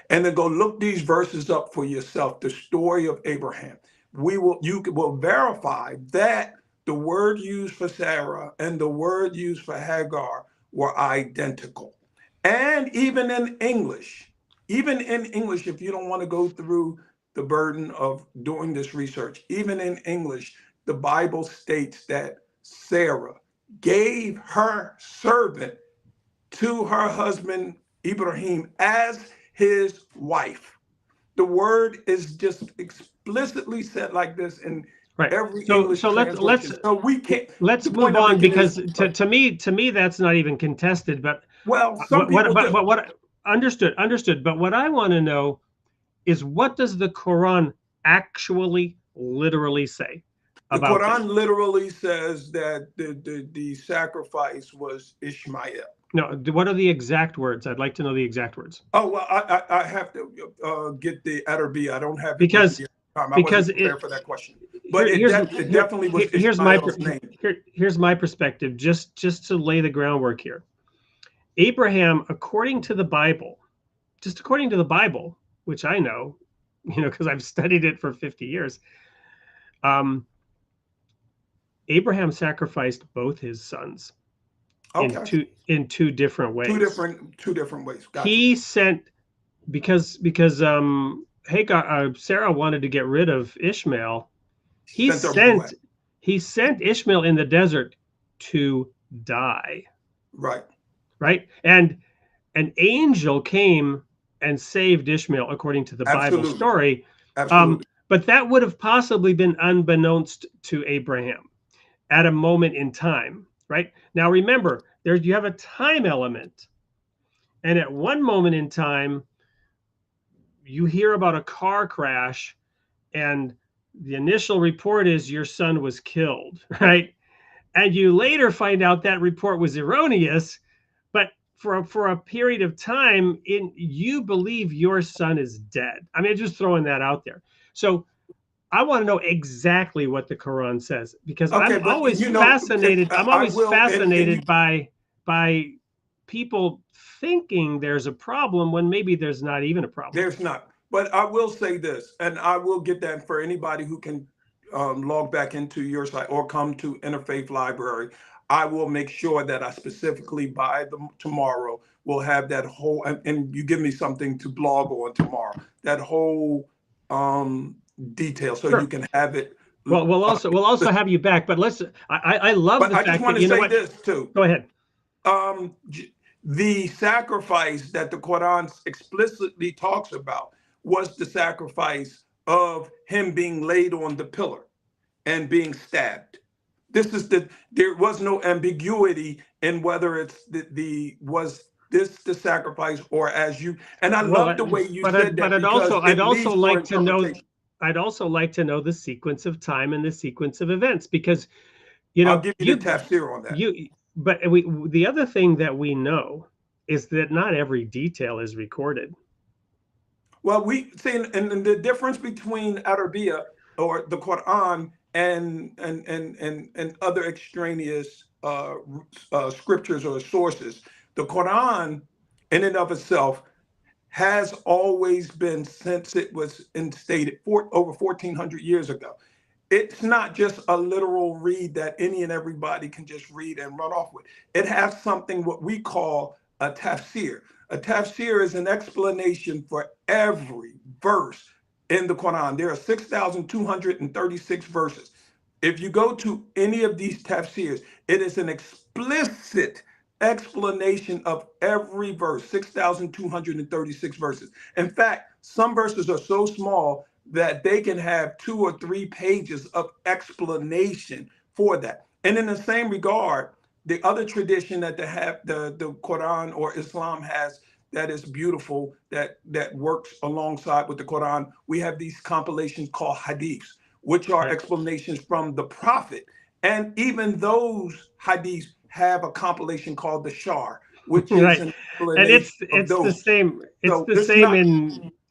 [SPEAKER 3] And then go look these verses up for yourself, the story of Abraham. you will verify that the word used for Sarah and the word used for Hagar were identical. And even in English, if you don't want to go through the burden of doing this research, even in English, the Bible states that Sarah gave her servant to her husband Ibrahim as his wife. The word is just explicitly said like this in
[SPEAKER 2] Right.
[SPEAKER 3] every
[SPEAKER 2] So
[SPEAKER 3] English
[SPEAKER 2] so
[SPEAKER 3] translation. So we can't.
[SPEAKER 2] let's
[SPEAKER 3] The point
[SPEAKER 2] move
[SPEAKER 3] I'm
[SPEAKER 2] on,
[SPEAKER 3] making
[SPEAKER 2] because
[SPEAKER 3] is,
[SPEAKER 2] to me that's not even contested. But
[SPEAKER 3] well, some people do.
[SPEAKER 2] what understood. But what I want to know is, what does the Quran actually literally say
[SPEAKER 3] The
[SPEAKER 2] about this?
[SPEAKER 3] Quran literally says that the sacrifice was Ishmael.
[SPEAKER 2] No, what are the exact words? I'd like to know the exact words.
[SPEAKER 3] Oh, well, I have to get the Arabic. I don't have it
[SPEAKER 2] Because
[SPEAKER 3] with me at the time. I
[SPEAKER 2] because
[SPEAKER 3] wasn't prepared for that question. But
[SPEAKER 2] here's
[SPEAKER 3] it definitely was
[SPEAKER 2] here's my
[SPEAKER 3] Ishmael's name.
[SPEAKER 2] here's my perspective, just to lay the groundwork here. Abraham, according to the Bible, just according to the Bible, which I know, because I've studied it for 50 years, Abraham sacrificed both his sons
[SPEAKER 3] Okay.
[SPEAKER 2] in two different ways.
[SPEAKER 3] Two different ways. Gotcha.
[SPEAKER 2] He sent, because Hagar, Sarah wanted to get rid of Ishmael. He sent Ishmael in the desert to die. Right. And an angel came and saved Ishmael, according to the Bible story.
[SPEAKER 3] Absolutely.
[SPEAKER 2] But that would have possibly been unbeknownst to Abraham at a moment in time. Right. Now, remember, you have a time element. And at one moment in time, you hear about a car crash, and the initial report is your son was killed, right? And you later find out that report was erroneous, but for a period of time, you believe your son is dead. I mean, just throwing that out there. So I want to know exactly what the Quran says, because I'm always fascinated. I'm always fascinated by people thinking there's a problem when maybe there's not even a problem.
[SPEAKER 3] There's not. But I will say this, and I will get that for anybody who can log back into your site or come to Interfaith Library. I will make sure that I specifically by tomorrow will have that whole, and you give me something to blog on tomorrow, that whole detail, so
[SPEAKER 2] Sure.
[SPEAKER 3] You can have it.
[SPEAKER 2] Well, we'll also have you back, but I love the fact that,
[SPEAKER 3] I just want to say this too.
[SPEAKER 2] Go ahead.
[SPEAKER 3] The sacrifice that the Quran explicitly talks about was the sacrifice of him being laid on the pillar and being stabbed. There was no ambiguity in whether it's was this the sacrifice, or as you, and I love the way you said that. But I'd also like
[SPEAKER 2] to know the sequence of time and the sequence of events, because
[SPEAKER 3] I'll give you the tafsir on that.
[SPEAKER 2] But the other thing that we know is that not every detail is recorded.
[SPEAKER 3] Well, we see, and the difference between Arabic or the Quran and other extraneous scriptures or sources, the Quran in and of itself has always been, since it was instated over 1,400 years ago. It's not just a literal read that any and everybody can just read and run off with. It has something what we call a tafsir. A tafsir is an explanation for every verse in the Quran. There are 6,236 verses. If you go to any of these tafsirs, it is an explicit explanation of every verse, 6,236 verses. In fact, some verses are so small that they can have 2 or 3 pages of explanation for that. And in the same regard, the other tradition that the Quran or Islam has that is beautiful, that works alongside with the Quran, we have these compilations called hadiths, which are explanations from the Prophet. And even those hadiths have a compilation called the Shar, which is an explanation
[SPEAKER 2] and it's the same.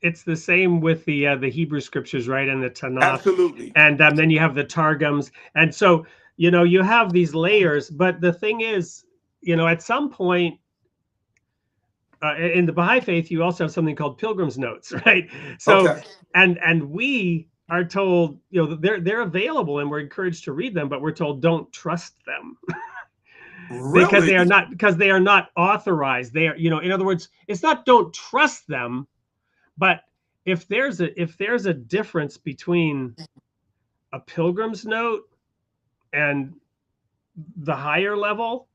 [SPEAKER 2] It's the same with the Hebrew scriptures, right? And the Tanakh.
[SPEAKER 3] Absolutely.
[SPEAKER 2] And then you have the Targums. And so, you have these layers. But the thing is, at some point, in the Baha'i faith, you also have something called Pilgrim's Notes, right? So, and we are told, they're available and we're encouraged to read them, but we're told don't trust them. Because
[SPEAKER 3] Really?
[SPEAKER 2] they are not authorized. They are, in other words, it's not don't trust them, but if there's a difference between a pilgrim's note and the higher level,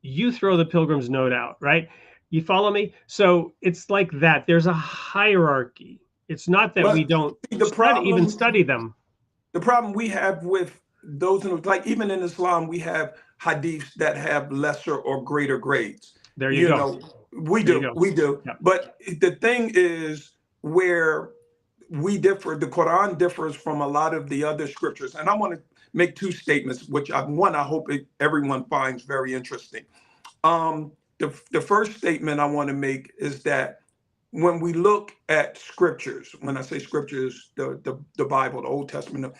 [SPEAKER 2] you throw the pilgrim's note out, right? You follow me? So it's like that. There's a hierarchy. It's not that we
[SPEAKER 3] But
[SPEAKER 2] don't
[SPEAKER 3] the
[SPEAKER 2] study them.
[SPEAKER 3] The problem we have with those, like even in Islam, we have hadiths that have lesser or greater grades.
[SPEAKER 2] There you go.
[SPEAKER 3] We do.
[SPEAKER 2] Yep.
[SPEAKER 3] But the thing is where we differ, the Quran differs from a lot of the other scriptures. And I want to make two statements, which I hope everyone finds very interesting. The first statement I want to make is that when we look at scriptures, when I say scriptures, the Bible, the Old Testament,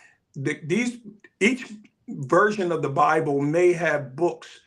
[SPEAKER 3] each version of the Bible may have books,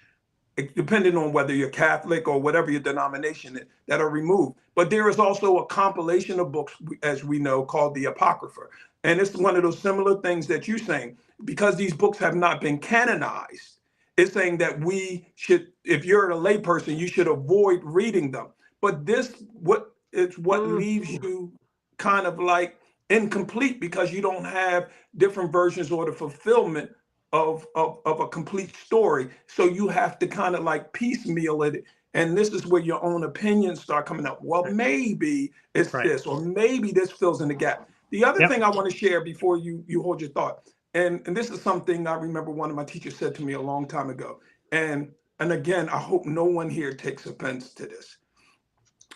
[SPEAKER 3] depending on whether you're Catholic or whatever your denomination is, that are removed. But there is also a compilation of books, as we know, called the Apocrypha. And it's one of those similar things that you're saying, because these books have not been canonized, it's saying that we should, if you're a layperson, you should avoid reading them. But what leaves you kind of like incomplete, because you don't have different versions or the fulfillment of a complete story. So you have to kind of like piecemeal it. And this is where your own opinions start coming up. Well, maybe it's this, or maybe this fills in the gap. The other thing I want to share before you hold your thought, and this is something I remember one of my teachers said to me a long time ago. And again, I hope no one here takes offense to this.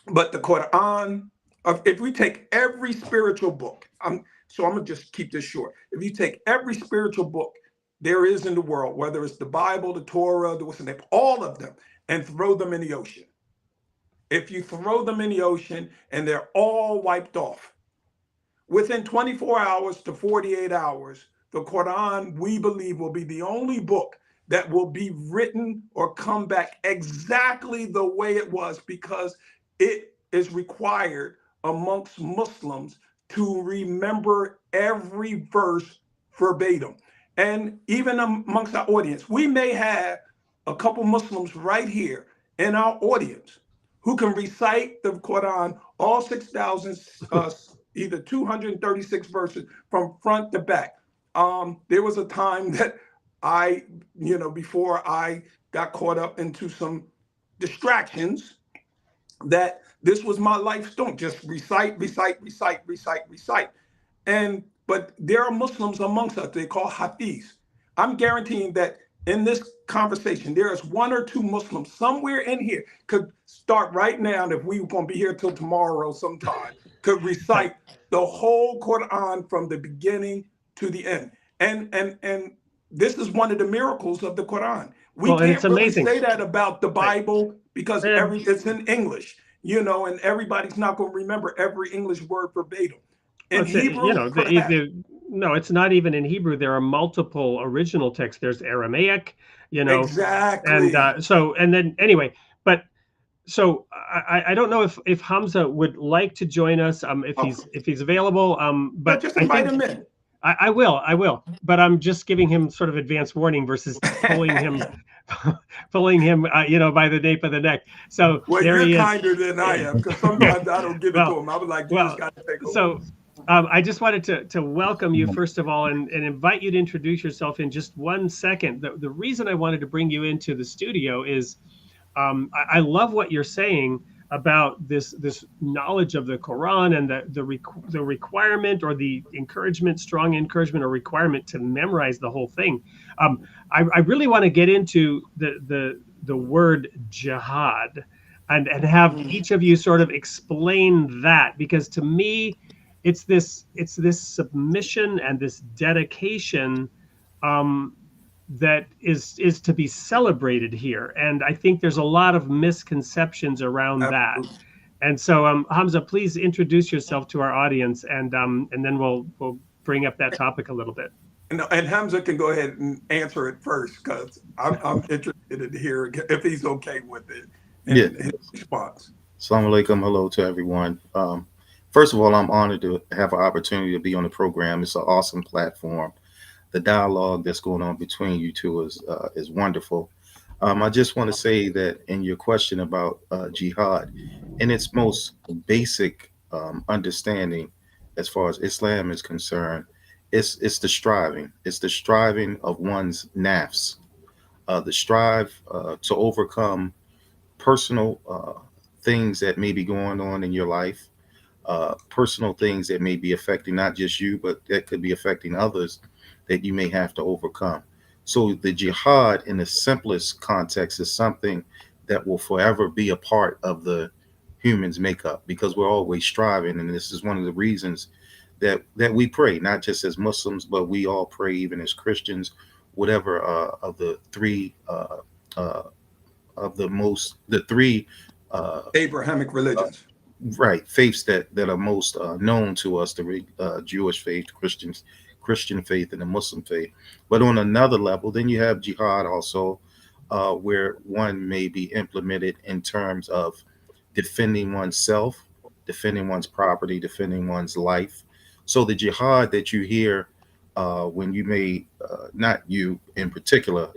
[SPEAKER 3] But the Quran, if we take every spiritual book, I'm going to just keep this short. If you take every spiritual book there is in the world, whether it's the Bible, the Torah, all of them, and throw them in the ocean. If you throw them in the ocean and they're all wiped off, within 24 hours to 48 hours, the Quran, we believe, will be the only book that will be written or come back exactly the way it was, because it is required amongst Muslims to remember every verse verbatim. And even amongst our audience, we may have a couple Muslims right here in our audience who can recite the Quran, all 6,000, either 236 verses from front to back. There was a time that before I got caught up into some distractions, that this was my life stone, just recite. But there are Muslims amongst us, they call Hafiz. I'm guaranteeing that in this conversation, there is one or two Muslims somewhere in here, could start right now, and if we were going to be here till tomorrow sometime, could recite the whole Quran from the beginning to the end. And this is one of the miracles of the Quran. We can't really say that about the Bible, because it's in English, and everybody's not going to remember every English word verbatim. In Hebrew,
[SPEAKER 2] no, it's not even in Hebrew. There are multiple original texts. There's Aramaic,
[SPEAKER 3] Exactly.
[SPEAKER 2] And then anyway, but so I don't know if Hamza would like to join us, if he's available. But
[SPEAKER 3] just invite him in.
[SPEAKER 2] I will. But I'm just giving him sort of advance warning versus pulling him by the nape of the neck. So
[SPEAKER 3] you're kinder than I am, because sometimes I don't give it to him. I was like, you just got to take over.
[SPEAKER 2] So I just wanted to welcome you, first of all, and invite you to introduce yourself in just 1 second. The reason I wanted to bring you into the studio is I love what you're saying about this knowledge of the Quran and the requirement or the strong encouragement or requirement to memorize the whole thing. I really want to get into the word jihad and have each of you sort of explain that, because to me, it's this submission and this dedication that is to be celebrated here. And I think there's a lot of misconceptions around that. And so Hamza, please introduce yourself to our audience, and then we'll bring up that topic a little bit.
[SPEAKER 3] And Hamza can go ahead and answer it first, because I'm interested to hear if he's okay with it and his response.
[SPEAKER 5] Assalamu alaikum. Hello to everyone. First of all, I'm honored to have an opportunity to be on the program. It's an awesome platform. The dialogue that's going on between you two is wonderful. I just want to say that in your question about jihad, in its most basic understanding, as far as Islam is concerned, it's the striving. It's the striving of one's nafs, the strive to overcome personal things that may be going on in your life, personal things that may be affecting not just you, but that could be affecting others that you may have to overcome. So the jihad, in the simplest context, is something that will forever be a part of the human's makeup because we're always striving, and this is one of the reasons that we pray, not just as Muslims, but we all pray even as Christians, whatever of the three uh, the three
[SPEAKER 3] Abrahamic religions.
[SPEAKER 5] right faiths that are most known to us, the Jewish faith, Christian faith, and the Muslim faith. But on another level, then you have jihad also, where one may be implemented in terms of defending oneself, defending one's property, defending one's life. So the jihad that you hear when you may not you in particular,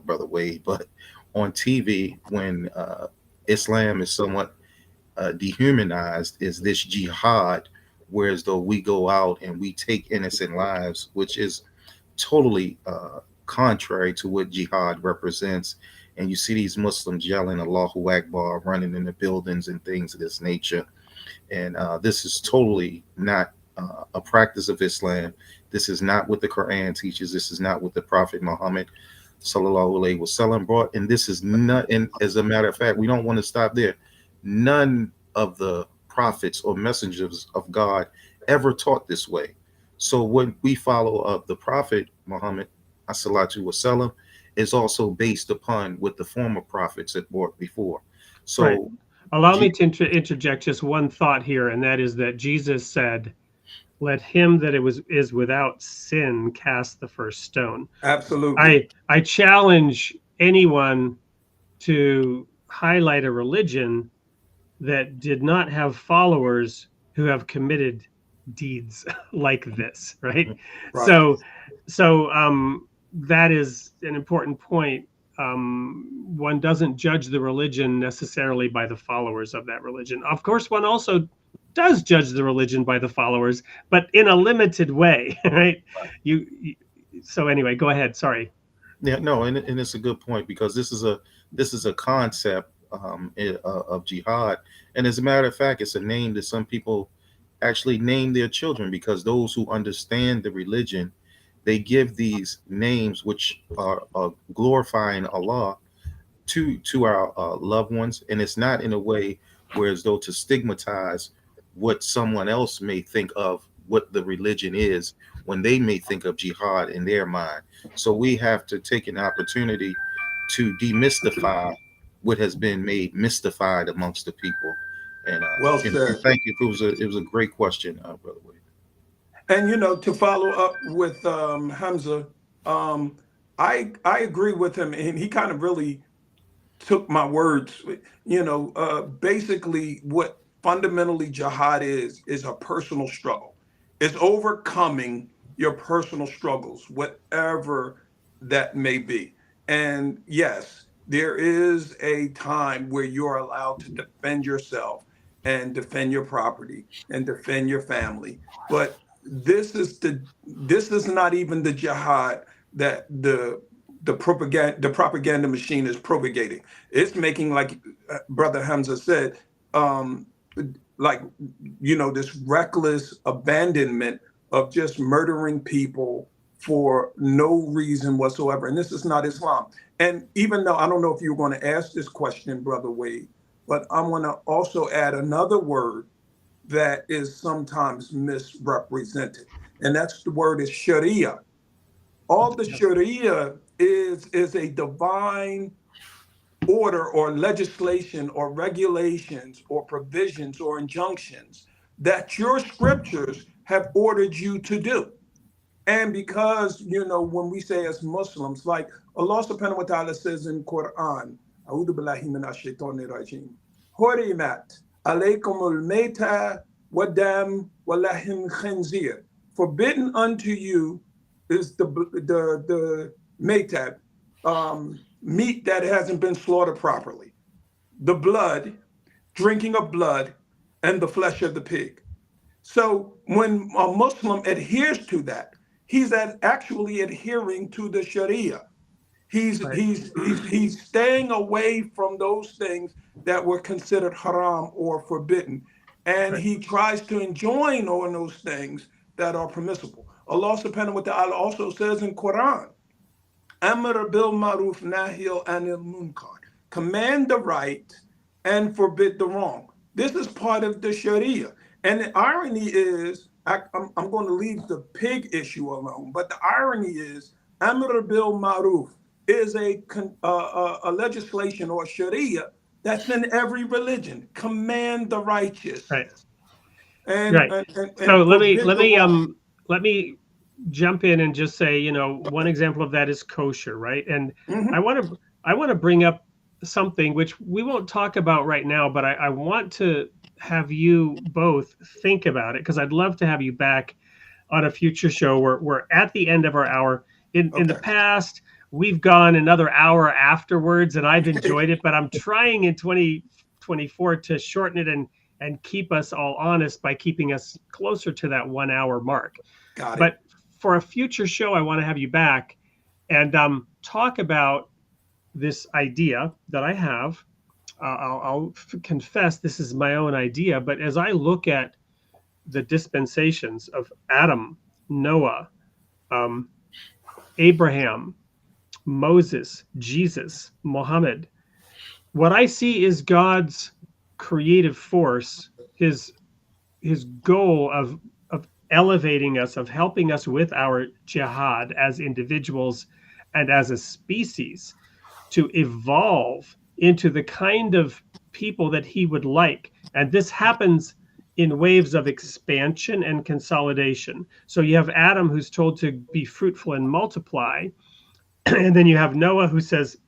[SPEAKER 5] Brother Wade, but on TV when Islam is somewhat dehumanized, is this jihad, whereas though we go out and we take innocent lives, which is totally contrary to what jihad represents. And you see these Muslims yelling Allahu Akbar, running in the buildings and things of this nature. And this is totally not a practice of Islam. This is not what the Quran teaches. This is not what the Prophet Muhammad sallallahu alaihi wasallam brought. And this is not, and as a matter of fact, we don't want to stop there. None of the prophets or messengers of God ever taught this way. So when we follow up the Prophet Muhammad sallallahu wasallam is also based upon what the former prophets had brought before. So
[SPEAKER 2] right. Allow me to interject just one thought here, and that is that Jesus said, "Let him that is without sin cast the first stone."
[SPEAKER 3] Absolutely.
[SPEAKER 2] I challenge anyone to highlight a religion that did not have followers who have committed deeds like this, right?
[SPEAKER 3] Right.
[SPEAKER 2] So that is an important point. One doesn't judge the religion necessarily by the followers of that religion. Of course, one also does judge the religion by the followers, but in a limited way, right? So anyway, go ahead. Sorry.
[SPEAKER 5] Yeah, no, and it's a good point because this is a concept of jihad, and as a matter of fact, it's a name that some people actually name their children because those who understand the religion, they give these names which are glorifying Allah to our loved ones, and it's not in a way where as though to stigmatize what someone else may think of what the religion is when they may think of jihad in their mind. So we have to take an opportunity to demystify what has been made mystified amongst the people. And
[SPEAKER 3] Well said.
[SPEAKER 5] thank you. It was a great question, Brother Wade.
[SPEAKER 3] And to follow up with Hamza, I agree with him, and he kind of really took my words. Basically, what fundamentally jihad is a personal struggle. It's overcoming your personal struggles, whatever that may be. And yes, there is a time where you're allowed to defend yourself and defend your property and defend your family. But this is not even the jihad that the propaganda machine is propagating. It's making, like Brother Hamza said, this reckless abandonment of just murdering people for no reason whatsoever. And this is not Islam. And even though I don't know if you're going to ask this question, Brother Wade, but I'm going to also add another word that is sometimes misrepresented. And that's the word is Sharia. All the Sharia is a divine order or legislation or regulations or provisions or injunctions that your scriptures have ordered you to do. And because, when we say as Muslims, like Allah subhanahu wa ta'ala says in Quran, A'udhu billahi minash shaitanir rajim, Hurimat alaykumul mayta wadam walahim khinzir. Forbidden unto you is the metat, meat that hasn't been slaughtered properly, the blood, drinking of blood, and the flesh of the pig. So when a Muslim adheres to that, he's actually adhering to the Sharia. He's
[SPEAKER 2] Right.
[SPEAKER 3] he's he's he's staying away from those things that were considered haram or forbidden, and
[SPEAKER 2] Right.
[SPEAKER 3] he tries to enjoin on those things that are permissible. Allah subhanahu wa ta'ala also says in Quran, Amr bil maruf nahil anil munkar. Command the right and forbid the wrong. This is part of the Sharia. And the irony is, I'm going to leave the pig issue alone, but the irony is, Amr bil maruf is a legislation or Sharia that's in every religion. Command the righteous
[SPEAKER 2] Right.
[SPEAKER 3] and,
[SPEAKER 2] Right.
[SPEAKER 3] and
[SPEAKER 2] So
[SPEAKER 3] forbid the wrong.
[SPEAKER 2] let me jump in and just say, one example of that is kosher, right? And I
[SPEAKER 3] Mhm.
[SPEAKER 2] want to bring up something which we won't talk about right now, but I want to have you both think about it, because I'd love to have you back on a future show. We're at the end of our hour. In the
[SPEAKER 3] Okay.
[SPEAKER 2] past, we've gone another hour afterwards, and I've enjoyed it, but I'm trying in 2024 to shorten it and keep us all honest by keeping us closer to that 1 hour mark.
[SPEAKER 3] Got it.
[SPEAKER 2] But for a future show, I want to have you back and talk about this idea that I have. I'll confess this is my own idea, but as I look at the dispensations of Adam, Noah, um, Abraham, Moses, Jesus, Muhammad, what I see is God's creative force, his goal of elevating us, of helping us with our jihad as individuals and as a species to evolve into the kind of people that he would like. And this happens in waves of expansion and consolidation. So you have Adam, who's told to be fruitful and multiply. And then you have Noah, who says,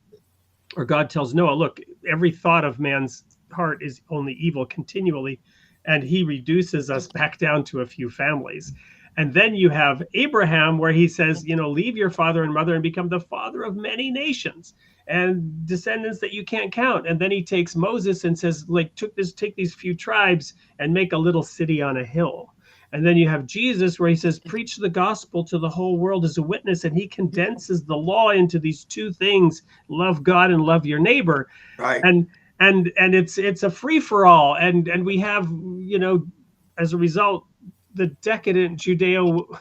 [SPEAKER 2] or God tells Noah, look, every thought of man's heart is only evil continually. And he reduces us back down to a few families. And then you have Abraham, where he says, leave your father and mother and become the father of many nations and descendants that you can't count. And then he takes Moses and says, take these few tribes and make a little city on a hill. And then you have Jesus, where he says, preach the gospel to the whole world as a witness. And he condenses the law into these two things: love God and love your neighbor.
[SPEAKER 3] Right.
[SPEAKER 2] And it's a free for all. And we have, as a result, the decadent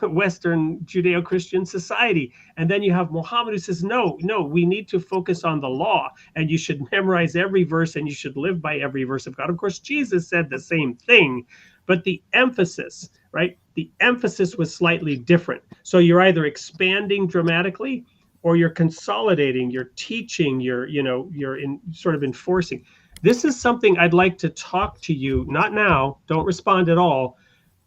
[SPEAKER 2] Western Judeo-Christian society. And then you have Muhammad, who says, no, we need to focus on the law, and you should memorize every verse and you should live by every verse of God. Of course, Jesus said the same thing, but the emphasis, right? The emphasis was slightly different. So you're either expanding dramatically or you're consolidating, you're teaching, you're sort of enforcing. This is something I'd like to talk to you, not now, don't respond at all.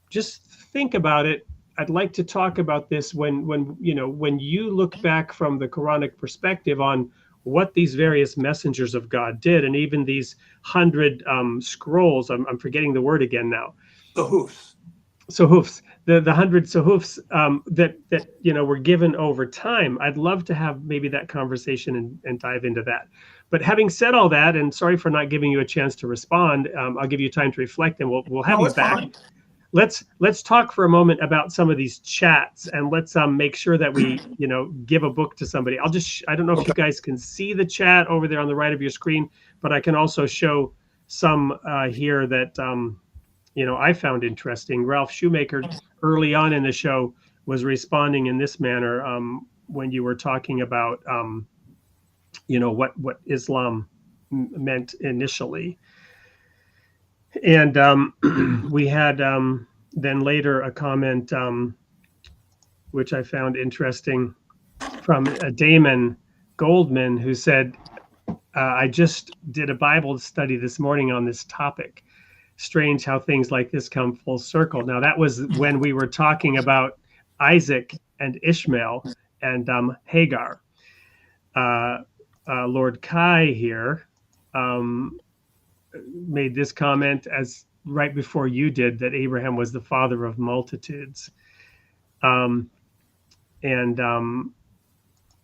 [SPEAKER 2] Just think about it. I'd like to talk about this when you look back from the Quranic perspective on what these various messengers of God did, and even these 100 scrolls. I'm forgetting the word again now.
[SPEAKER 3] Suhufs.
[SPEAKER 2] Suhufs, the 100 suhufs that were given over time. I'd love to have maybe that conversation and dive into that. But having said all that, and sorry for not giving you a chance to respond, I'll give you time to reflect, and we'll have you back.
[SPEAKER 3] Fine.
[SPEAKER 2] Let's talk for a moment about some of these chats, and let's make sure that we give a book to somebody. I don't know if you guys can see the chat over there on the right of your screen, but I can also show some here that I found interesting. Ralph Shoemaker early on in the show was responding in this manner when you were talking about what Islam meant initially. And we had then later a comment, which I found interesting, from Damon Goldman, who said, I just did a Bible study this morning on this topic. Strange how things like this come full circle. Now, that was when we were talking about Isaac and Ishmael and Hagar. Lord Kai here made this comment as right before you did that Abraham was the father of multitudes. And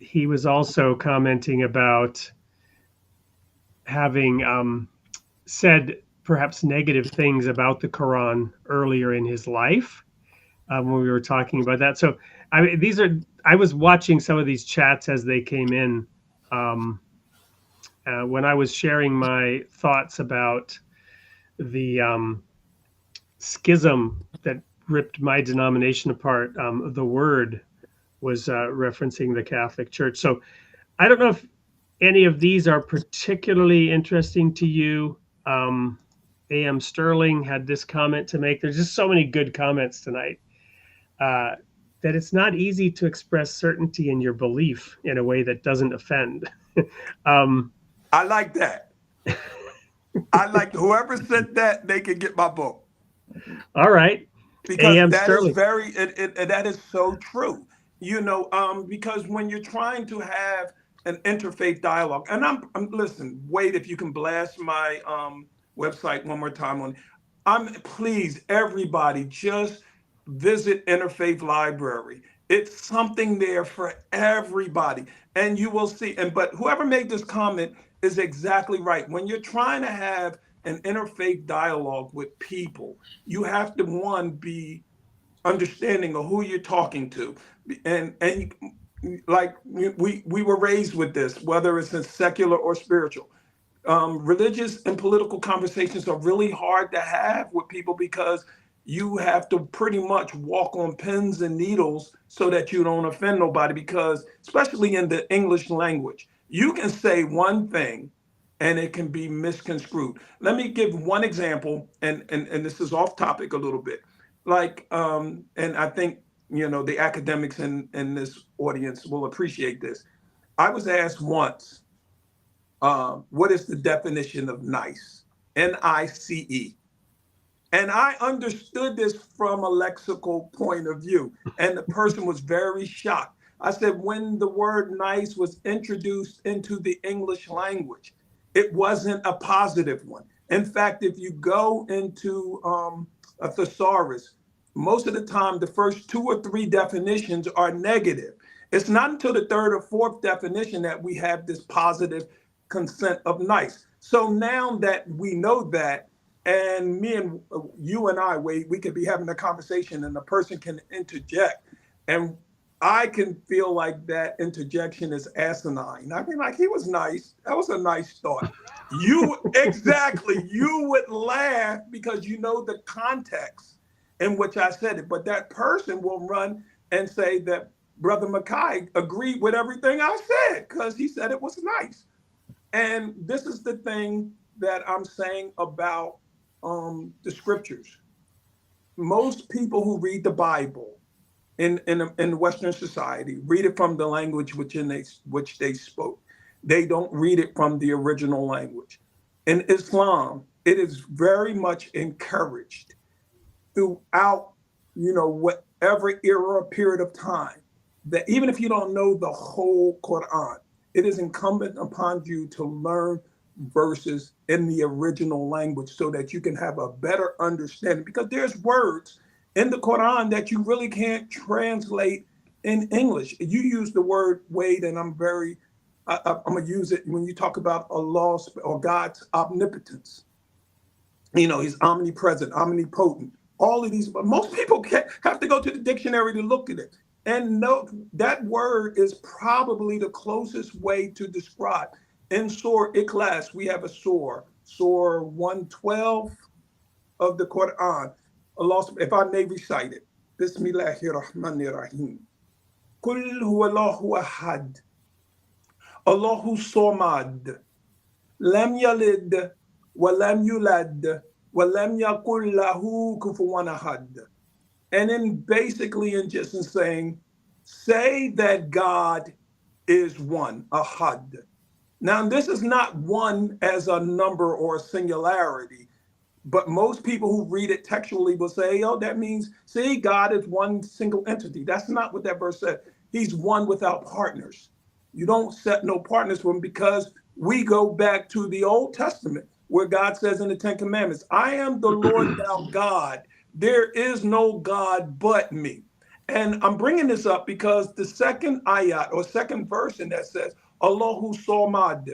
[SPEAKER 2] he was also commenting about having said perhaps negative things about the Quran earlier in his life when we were talking about that. So I was watching some of these chats as they came in when I was sharing my thoughts about the schism that ripped my denomination apart. The word was referencing the Catholic Church. So I don't know if any of these are particularly interesting to you. A.M. Sterling had this comment to make. There's just so many good comments tonight that it's not easy to express certainty in your belief in a way that doesn't offend.
[SPEAKER 3] I like that. I like whoever said that, they can get my book.
[SPEAKER 2] All right.
[SPEAKER 3] Because
[SPEAKER 2] A.M.
[SPEAKER 3] that
[SPEAKER 2] Sterling.
[SPEAKER 3] is that is so true. Because when you're trying to have an interfaith dialogue, and I'm listen, wait, if you can blast my website one more time please, everybody, just visit Interfaith Library. It's something there for everybody, and you will see. But whoever made this comment is exactly right. When you're trying to have an interfaith dialogue with people, you have to, one, be understanding of who you're talking to, and like we were raised with this, whether it's in secular or spiritual. Religious and political conversations are really hard to have with people because you have to pretty much walk on pins and needles so that you don't offend nobody, because especially in the English language, you can say one thing and it can be misconstrued. Let me give one example, and this is off topic a little bit. And I think, the academics in this audience will appreciate this. I was asked once, what is the definition of nice? Nice. And I understood this from a lexical point of view. And the person was very shocked. I said, when the word nice was introduced into the English language, it wasn't a positive one. In fact, if you go into a thesaurus, most of the time, the first 2 or 3 definitions are negative. It's not until the 3rd or 4th definition that we have this positive consent of nice. So now that we know that, and me and you and I, we could be having a conversation and the person can interject, and I can feel like that interjection is asinine. I mean, like, he was nice. That was a nice thought. Exactly. You would laugh because you know the context in which I said it. But that person will run and say that Brother Mekye agreed with everything I said because he said it was nice. And this is the thing that I'm saying about the scriptures. Most people who read the Bible in Western society read it from the language which they spoke. They don't read it from the original language. In Islam, it is very much encouraged throughout, whatever era or period of time, that even if you don't know the whole Quran, it is incumbent upon you to learn verses in the original language so that you can have a better understanding, because there's words in the Quran that you really can't translate in English. You use the word Wade, and I'm going to use it when you talk about Allah or God's omnipotence. He's omnipresent, omnipotent, all of these, but most people have to go to the dictionary to look at it. And no, that word is probably the closest way to describe. In Surah Ikhlas, we have a Surah 112 of the Quran. Allah, if I may recite it, Bismillahirrahmanirrahim. Kul huwa Allahu ahad, Allahu somad, lam yalid, wa lam yulad, wa lam yakul lahu kufuwan ahad. And then basically in saying, say that God is one, ahad. Now, this is not one as a number or a singularity, but most people who read it textually will say, oh, that means, see, God is one single entity. That's not what that verse said. He's one without partners. You don't set no partners for him, because we go back to the Old Testament where God says in the Ten Commandments, I am the Lord thou God. There is no God but me. And I'm bringing this up because the second ayat or second verse in that says, Allahu Samad.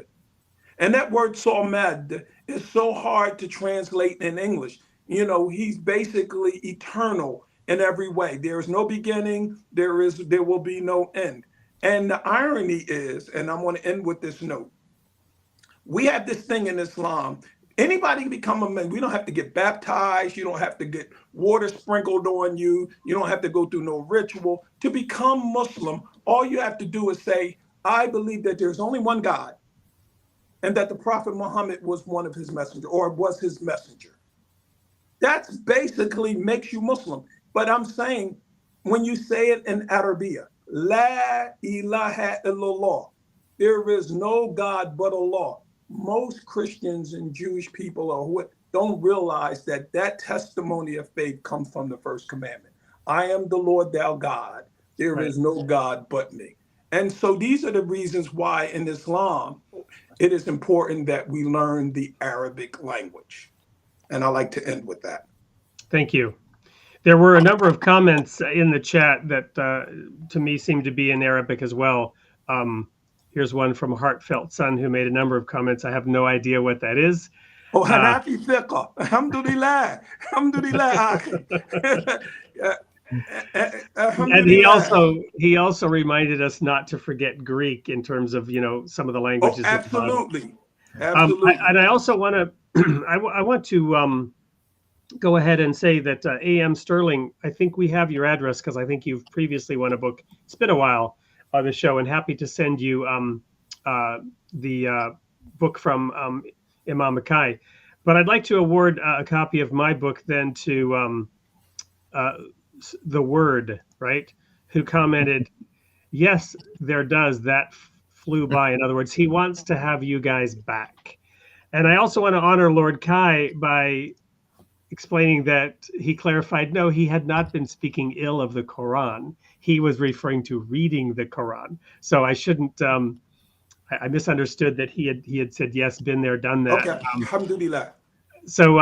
[SPEAKER 3] And that word Samad is so hard to translate in English. You know, he's basically eternal in every way. There is no beginning, there will be no end. And the irony is, and I'm going to end with this note, we have this thing in Islam. Anybody can become a man. We don't have to get baptized. You don't have to get water sprinkled on you. You don't have to go through no ritual. To become Muslim, all you have to do is say, I believe that there's only one God and that the Prophet Muhammad was one of his messengers or was his messenger. That's basically makes you Muslim. But I'm saying when you say it in Arabic, La ilaha illallah, there is no God but Allah. Most Christians and Jewish people don't realize that that testimony of faith comes from the first commandment. I am the Lord thou God. There is no God but me. And so these are the reasons why in Islam, it is important that we learn the Arabic language. And I like to end with that.
[SPEAKER 2] Thank you. There were a number of comments in the chat that to me seemed to be in Arabic as well. Here's one from a heartfelt son who made a number of comments. I have no idea what that is.
[SPEAKER 3] Oh, Hanafi fiqh. Alhamdulillah. Alhamdulillah.
[SPEAKER 2] And he also reminded us not to forget Greek in terms of, you know, some of the languages.
[SPEAKER 3] Oh, absolutely. Absolutely.
[SPEAKER 2] And I also want to I want to go ahead and say that A.M. Sterling, I think we have your address because I think you've previously won a book. It's been a while on the show, and happy to send you the book from Imam Mekye. But I'd like to award a copy of my book then to The Word, right? Who commented, yes, there does. That flew by. In other words, he wants to have you guys back. And I also want to honor Lord Kai by explaining that he clarified, no, he had not been speaking ill of the Quran. He was referring to reading the Quran. So I shouldn't, I misunderstood that he had said, yes, been there, done that.
[SPEAKER 3] Okay, alhamdulillah.
[SPEAKER 2] So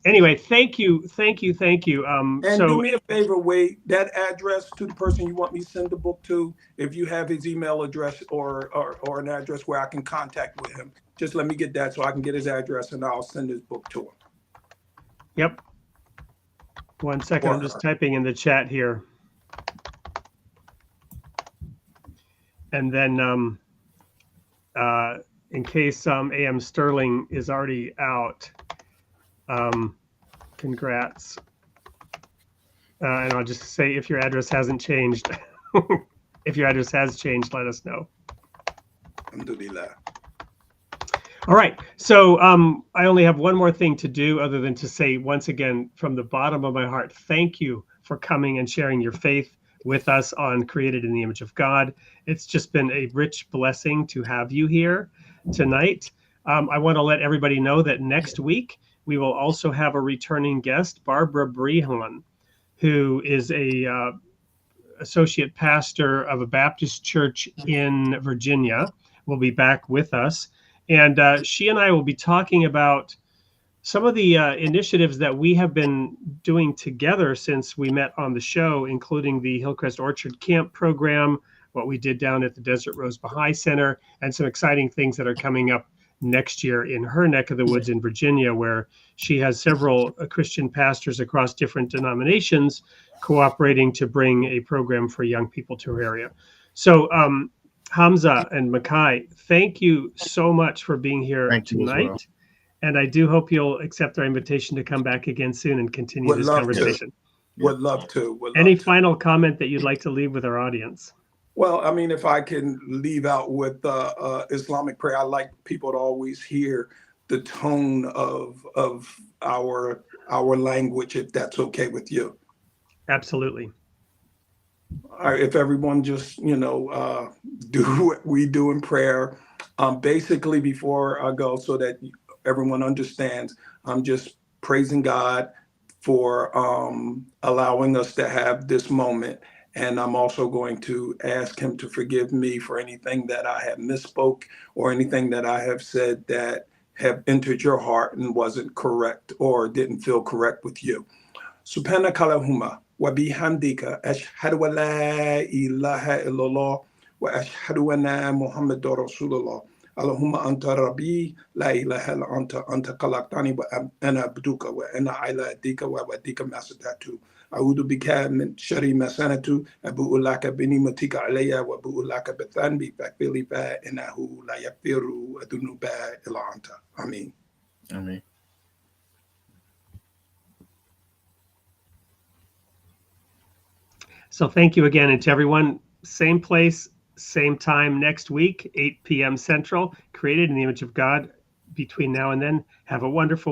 [SPEAKER 2] anyway, thank you. And
[SPEAKER 3] do me a favor, Wade, that address to the person you want me to send the book to, if you have his email address or an address where I can contact with him, just let me get that so I can get his address and I'll send his book to him.
[SPEAKER 2] Yep. 1 second, I'm just typing in the chat here. And then in case A.M. Sterling is already out, congrats. And I'll just say if your address hasn't changed, if your address has changed, let us know.
[SPEAKER 3] Alhamdulillah.
[SPEAKER 2] All right. So I only have one more thing to do other than to say once again, from the bottom of my heart, thank you for coming and sharing your faith with us on Created in the Image of God. It's just been a rich blessing to have you here tonight. I want to let everybody know that next week, we will also have a returning guest, Barbara Brehan, who is a associate pastor of a Baptist church in Virginia, will be back with us. And she and I will be talking about some of the initiatives that we have been doing together since we met on the show, including the Hillcrest Orchard Camp program, what we did down at the Desert Rose Baha'i Center, and some exciting things that are coming up next year in her neck of the woods in Virginia, where she has several Christian pastors across different denominations cooperating to bring a program for young people to her area. So Hamza and Mekye, thank you so much for being here tonight. And I do hope you'll accept our invitation to come back again soon and continue this conversation.
[SPEAKER 3] Would love to.
[SPEAKER 2] Any final comment that you'd like to leave with our audience?
[SPEAKER 3] Well, I mean, if I can leave out with Islamic prayer, I like people to always hear the tone of our language, if that's okay with you.
[SPEAKER 2] Absolutely.
[SPEAKER 3] All right, if everyone just, do what we do in prayer. Basically, before I go, so that everyone understands, I'm just praising God for allowing us to have this moment. And I'm also going to ask him to forgive me for anything that I have misspoke or anything that I have said that have entered your heart and wasn't correct or didn't feel correct with you. Subhanaka Allahumma wa bihamdika ashhadu an la ilaha illallah wa ashhadu anna Muhammadur Rasulullah. Allahumma anta rabbi la ilaha illa anta khalaqtani wa ana abduka wa ana ala dika wa wadika masadatu. أعوذ بك من شر ما صنعت أبوء لك بنعمتك علي وأبوء لك بذنبي فاغفر لي فإنه لا يغفر الذنوب إلا أنت. آمين.
[SPEAKER 5] Amen.
[SPEAKER 2] So thank you again. And to everyone, same place, same time next week, 8 p.m. Central, created in the image of God. Between now and then, have a wonderful